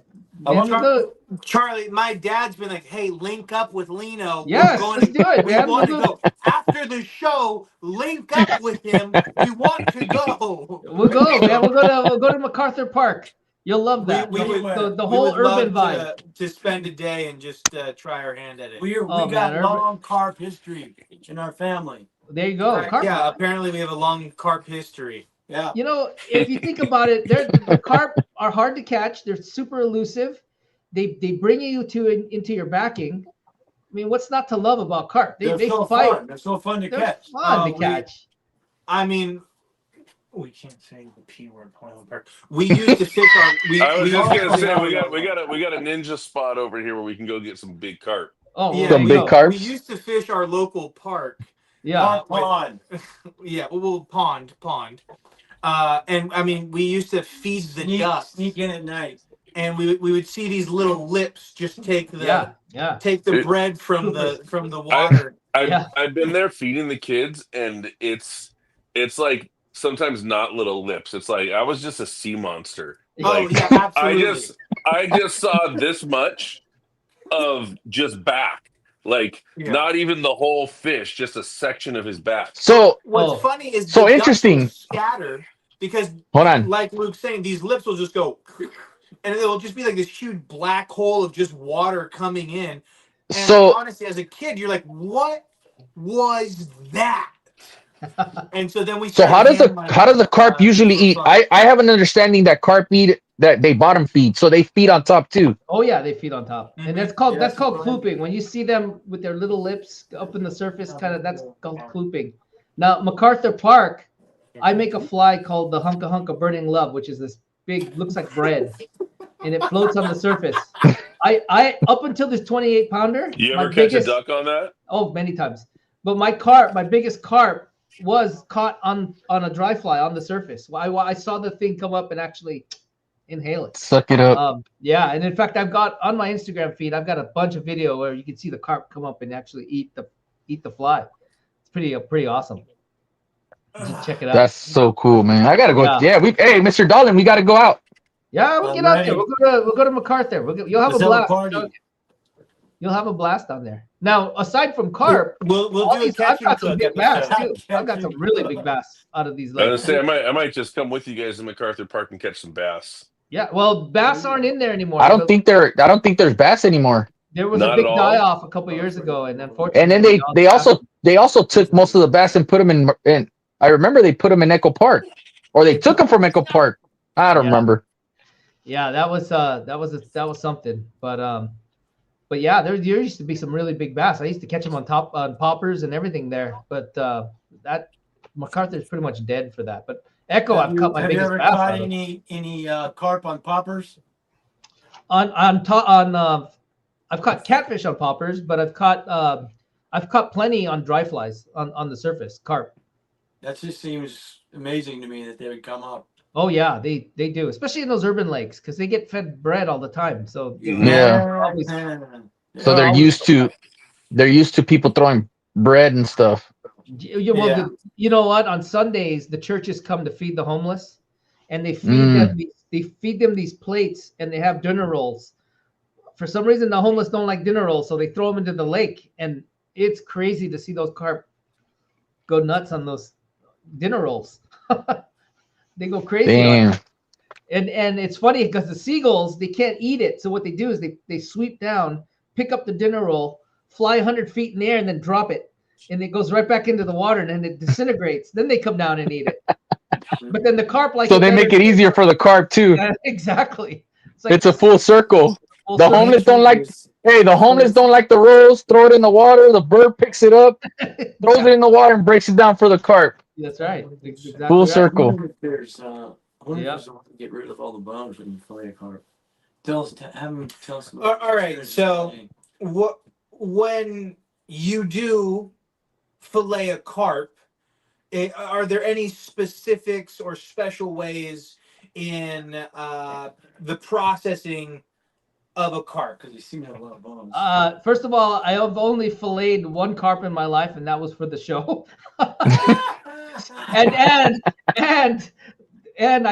I Let's want- do it. Charlie, my dad's been like, "Hey, link up with Lino. Yes, let's do it, We man. want to We'll go after the show. Link up with him. We want to go. We'll go, man. We'll go to MacArthur Park. You'll love that. We would- the We whole would love urban vibe. to spend a day and just try our hand at it. We Oh, got man, long carp history in our family. There you go. Carp. Yeah, apparently we have a long carp history. Yeah. If you think about it, the carp are hard to catch. They're super elusive. They bring you into your backing. I mean, what's not to love about carp? They so fight. fun. They're so fun to They're catch. fun to catch. I mean, We can't say the P word. Hollenbeck Park. We used to fish our. I was just gonna say no, we got a ninja spot over here where we can go get some big carp. Oh, well, Yeah, there Some you big go. carp. we used to fish our local park. Yeah. pond. Yeah, well, pond. And I mean, we used to feed the ducks, Sneak in at night. and we would see these little lips just take the Yeah. take the It- bread from Coopers. the water. Yeah. I've been there feeding the kids, and it's like sometimes not little lips. It's like I was just a sea monster. Oh Like yeah, I absolutely. just saw this much of just back. Like Yeah. not even the whole fish, just a section of his back. So What's Oh. funny is So the ducks interesting. will scatter because, hold on. like Luke's saying, these lips will just go, and it'll just be like this huge black hole of just water coming in. And So honestly, as a kid, you're like, "What was that?" And so then we. so how does started the carp handling, usually for eat? fun. I have an understanding that carp eat that they bottom feed, so they feed on top too. Oh yeah, they feed on top, Mhm. and that's called Yeah, that's called that's right. klooping. When you see them with their little lips up in the surface, kind of that's called klooping. Now MacArthur Park, I make a fly called the hunka hunka burning love, which is this big, looks like bread, and it floats on the surface. I up until this 28 pounder, You my ever catch biggest, a duck on that? oh many times, but my biggest carp was caught on a dry fly on the surface. I saw the thing come up and actually inhale it. Suck it up. Yeah, and in fact, I've got on my Instagram feed, I've got a bunch of video where you can see the carp come up and actually eat the fly. It's pretty awesome. Just check it out. That's so cool, man. I gotta go. Yeah. Yeah, hey, Mr. Darling, we gotta go out. Yeah, we'll I'm get out ready. there. We'll go to MacArthur. You'll have Let's a have a blast. party. You'll have a blast down there. Now, aside from carp, We'll all do a these, catch I've got and some cook big bass episode. too. I've got some really big bass out of these I was lakes. gonna say I might just come with you guys to MacArthur Park and catch some bass. Yeah, well, bass aren't in there anymore. I don't think there's bass anymore. There was Not a big at all. die-off a couple years ago, and unfortunately, And then they also took most of the bass and put them in. I remember they put them in Echo Park, or they took them from Echo Park. I don't remember. Yeah, that was something. But yeah, there used to be some really big bass. I used to catch them on poppers and everything there. But that MacArthur's pretty much dead for that. But Echo, I've caught my Have you biggest ever bass. caught out of. any carp on poppers? I've caught catfish on poppers, but I've caught plenty on dry flies on the surface, carp. That just seems amazing to me that they would come up. Oh yeah, they do, especially in those urban lakes because they get fed bread all the time. So Yeah. always- So they're used to people throwing bread and stuff. Well, you know what? On Sundays, the churches come to feed the homeless, and they feed them these plates, and they have dinner rolls. For some reason, the homeless don't like dinner rolls, so they throw them into the lake, and it's crazy to see those carp go nuts on those dinner rolls. They go crazy. Damn. And it's funny because the seagulls, they can't eat it. So what they do is they sweep down, pick up the dinner roll, fly 100 feet in the air, and then drop it. And it goes right back into the water, and then it disintegrates. Then they come down and eat it. But then the carp So they make it easier for the carp too. Exactly. It's a full circle. full The circle. homeless don't like. Hey, the homeless don't like the rolls. Throw it in the water. The bird picks it up, throws it in the water, and breaks it down for the carp. That's right. Exactly Full right. circle. I wonder if there's to get rid of all the bones when you fillet a carp. Have them tell us. All right, so when you do fillet a carp, are there any specifics or special ways in the processing of a carp? Because you seem to have a lot of bones. First of all, I have only filleted one carp in my life, and that was for the show. and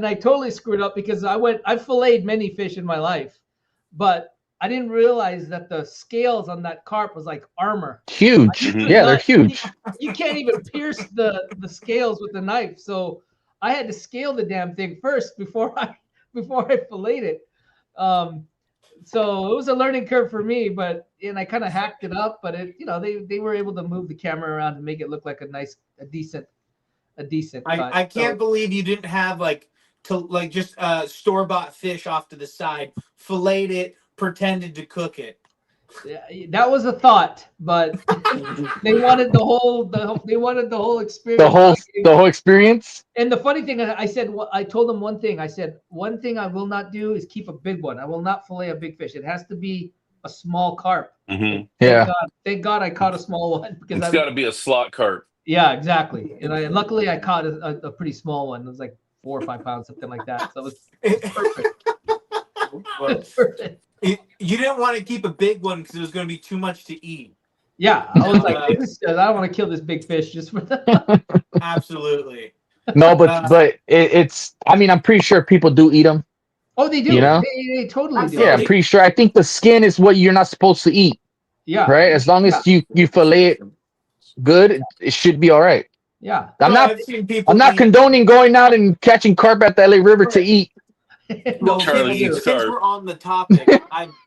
I totally screwed up because I filleted many fish in my life, but I didn't realize that the scales on that carp was like armor. Huge. Yeah, they're huge. You can't even pierce the scales with the knife, so I had to scale the damn thing first before I filleted it. So it was a learning curve for me, and I kind of hacked it up, but they were able to move the camera around to make it look like a decent cut. I can't believe you didn't have just store-bought fish off to the side, filleted it, pretended to cook it. That was a thought, but they wanted the whole experience. The whole experience. And the funny thing, I said, I told them one thing. I said, one thing I will not do is keep a big one. I will not fillet a big fish. It has to be a small carp. Mm-hmm. Yeah. Thank God I caught a small one because It's got to be a slot carp. Yeah, exactly. And luckily I caught a pretty small one. It was like 4 or 5 pounds, something like that. So it was perfect. You didn't want to keep a big one because it was going to be too much to eat. Yeah, I was like, I don't want to kill this big fish just for that. Absolutely. No, but it's. I mean, I'm pretty sure people do eat them. Oh, they do. You know? They totally do. Yeah, I'm pretty sure. I think the skin is what you're not supposed to eat. Yeah. Right. As long as you fillet it good, it should be all right. Yeah. I'm I've not condoning going out and catching carp at the LA River to eat. No, Charlie since eats carp. we're on the topic,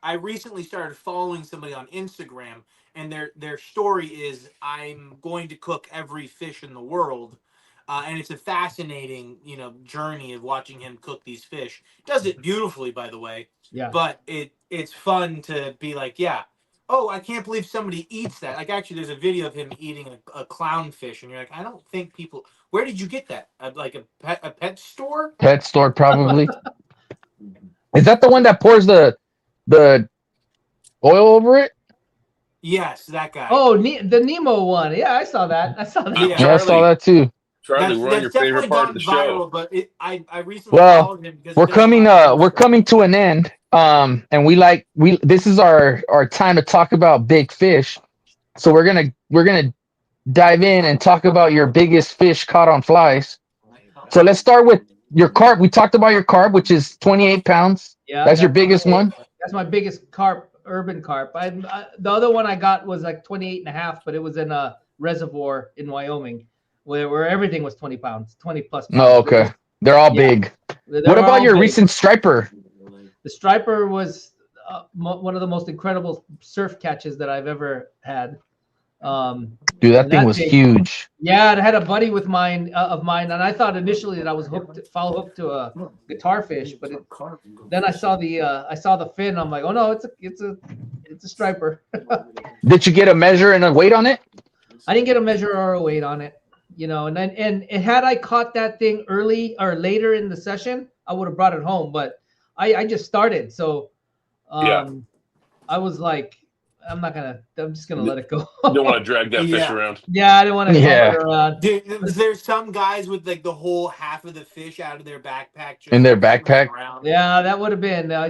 I recently started following somebody on Instagram, and their story is I'm going to cook every fish in the world, and it's a fascinating journey of watching him cook these fish. Does it beautifully, by the way. Yeah. But it's fun to be like, yeah. Oh, I can't believe somebody eats that. Like, actually, there's a video of him eating a clownfish, and you're like, I don't think people. Where did you get that? Like a pet store? Pet store, probably. Is that the one that pours the oil over it? Yes, that guy. Oh, the Nemo one. Yeah, I saw that. Yeah, I saw that too. Charlie, we're on your favorite part of the show. But I recently followed him because we're coming to an end. And this is our time to talk about big fish. So we're gonna dive in and talk about your biggest fish caught on flies. So let's start with your carp. We talked about your carp, which is 28 pounds. Yeah, that's your biggest one. That's my biggest carp, urban carp. The other one I got was like 28.5, but it was in a reservoir in Wyoming where everything was 20 pounds, 20 plus pounds. Oh, okay. They're all big. What about your recent striper? The striper was one of the most incredible surf catches that I've ever had. Dude, that thing was huge. Yeah, I had a buddy of mine, and I thought initially that I was foul hooked to a guitar fish, but then I saw the fin. I'm like, oh no, it's a striper. Did you get a measure and a weight on it? I didn't get a measure or a weight on it, and had I caught that thing early or later in the session, I would have brought it home. But I just started, so I was like, I'm just gonna let it go. You don't want to drag that fish around. Yeah, I didn't want to drag it around. Dude, there's some guys with like the whole half of the fish out of their backpack. In their backpack? Yeah, that would have been. I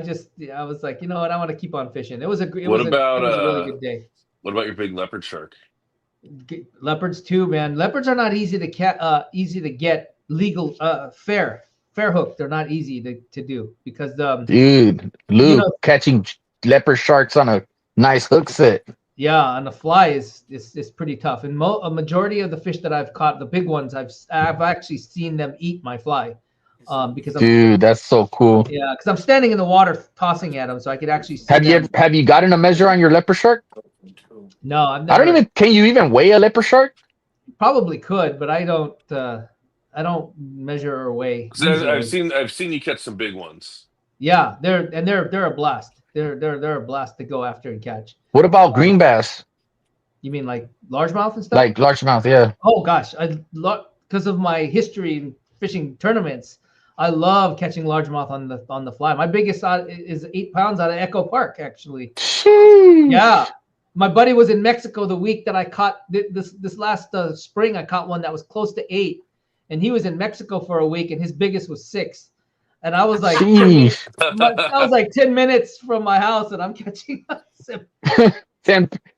was like, you know what? I want to keep on fishing. It was a really good day. What about your big leopard shark? Leopards too, man. Leopards are not easy to get legal, fair hook. They're not easy to do because dude, Luke catching leopard sharks on a nice hook set. Yeah, on the fly is pretty tough. And a majority of the fish that I've caught, the big ones, I've actually seen them eat my fly. Because that's so cool. Yeah, because I'm standing in the water tossing at them, so I could actually see Have you gotten a measure on your leopard shark? No, I've never. Can you even weigh a leopard shark? Probably could, but I don't measure or weigh. I've seen you catch some big ones. Yeah, they're a blast. They're a blast to go after and catch. What about green bass? You mean like largemouth and stuff? Like largemouth, yeah. Oh gosh, because of my history in fishing tournaments, I love catching largemouth on the fly. My biggest is 8 pounds out of Echo Park, actually. Jeez. Yeah, my buddy was in Mexico the week that I caught this last spring. I caught one that was close to 8, and he was in Mexico for a week, and his biggest was 6. And I was like, I was like 10 minutes from my house, and I'm catching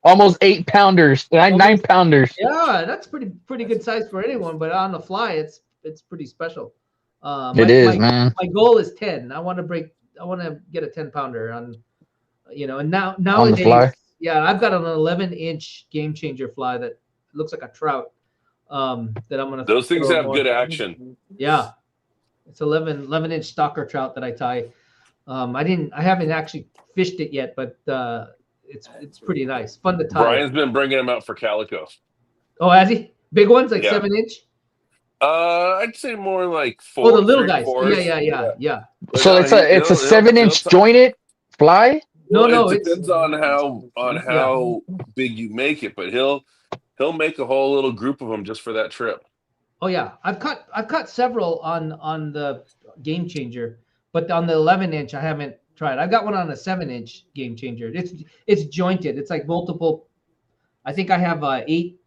almost 8 pounders, 9 pounders. Yeah, that's pretty good size for anyone, but on the fly, it's pretty special. It is, man. My goal is 10. I want to get a 10 pounder on, and nowadays, yeah, I've got an 11-inch game changer fly that looks like a trout. That I'm gonna. Those things have good action. Yeah. It's 11-inch stalker trout that I tie. I haven't actually fished it yet, but it's pretty nice, fun to tie. Brian's been bringing them out for calico. Oh, has he? Big ones, like 7-inch. I'd say more like 4. Oh, the little guys. Yeah. So it's a 7-inch jointed fly. Well, it it's depends on how big you make it, but he'll make a whole little group of them just for that trip. oh yeah. I've cut several on the Game Changer, but on the 11-inch I haven't tried. I've got one on a 7-inch Game Changer. It's jointed. It's like multiple. I think I have 8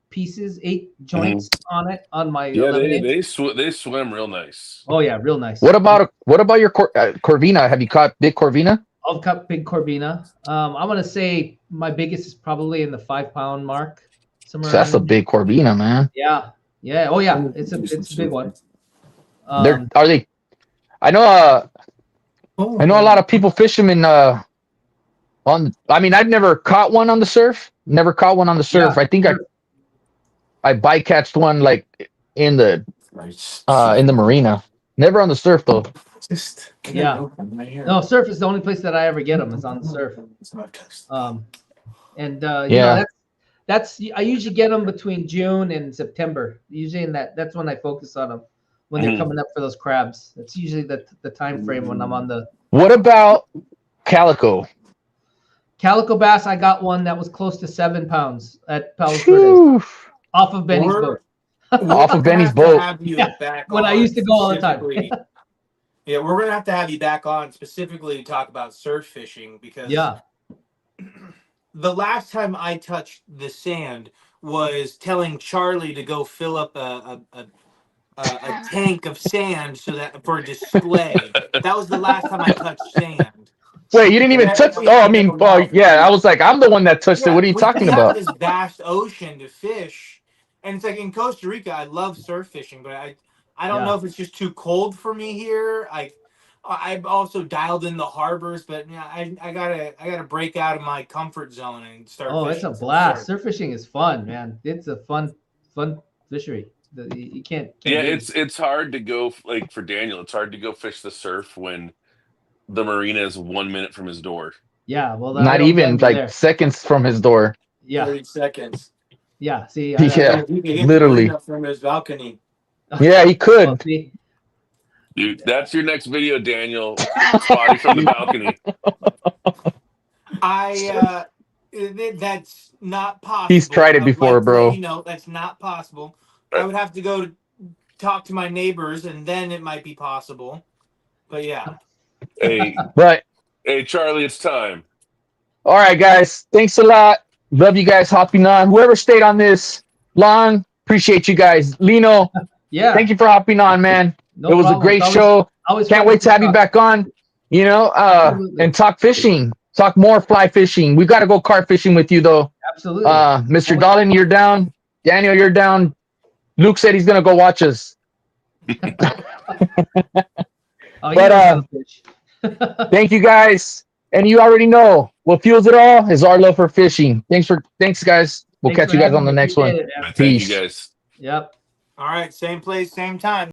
joints on it on my Yeah, 11-inch. they swim real nice. Oh yeah, real nice. What about your corvina? Have you caught big corvina? I've cut big corbina. I want to say my biggest is probably in the 5-pound mark. Somewhere. So that's a big corvina, man. Yeah. Oh yeah, it's a big one. Are they? I know a lot of people fish them in I mean, I've never caught one on the surf. Never caught one on the surf. Yeah. I think I bycatched one like in the marina. Never on the surf though. Yeah. No, surf is the only place that I ever get them is on the surf. You know, that's I usually get them between June and September. Usually that's when I focus on them when they're coming up for those crabs. That's usually the time frame when I'm on the. What about calico? Calico bass, I got one that was close to 7 pounds at Palos Verdes off of Benny's boat. Off of Benny's boat. When I used to go all the time. Yeah, we're gonna have to have you back on specifically to talk about surf fishing because the last time I touched the sand was telling Charlie to go fill up a tank of sand so that for a display. That was the last time I touched sand. Wait, you didn't even touch? Oh, I mean, yeah. I was like, I'm the one that touched it. What are you talking about? This vast ocean to fish, and it's like in Costa Rica. I love surf fishing, but I don't know if it's just too cold for me here. I've also dialed in the harbors, but I gotta break out of my comfort zone and start. Oh, fishing it's a blast! Surf fishing is fun, man. It's a fun fishery. You can't yeah, it's hard to go like for Daniel. It's hard to go fish the surf when the marina is 1 minute from his door. Yeah, well, not even like seconds from his door. Yeah, 30 seconds. Yeah, see, literally from his balcony. Yeah, he could. Dude, that's your next video, Daniel. Spotty from the balcony. That's not possible. He's tried it before, bro. That's not possible. I would have to go talk to my neighbors, and then it might be possible. But yeah. Hey, Charlie, it's time. All right, guys. Thanks a lot. Love you guys hopping on. Whoever stayed on this long, appreciate you guys. Lino, thank you for hopping on, man. It was a great show. Can't wait to have you back on, and talk fishing. Talk more fly fishing. We got to go carp fishing with you, though. Absolutely. Mr. Dolan, you're down. Daniel, you're down. Luke said he's going to go watch us. Thank you, guys. And you already know what fuels it all is our love for fishing. Thanks, guys. We'll catch you guys on the next one. Peace. Thank you, guys. Yep. All right. Same place, same time.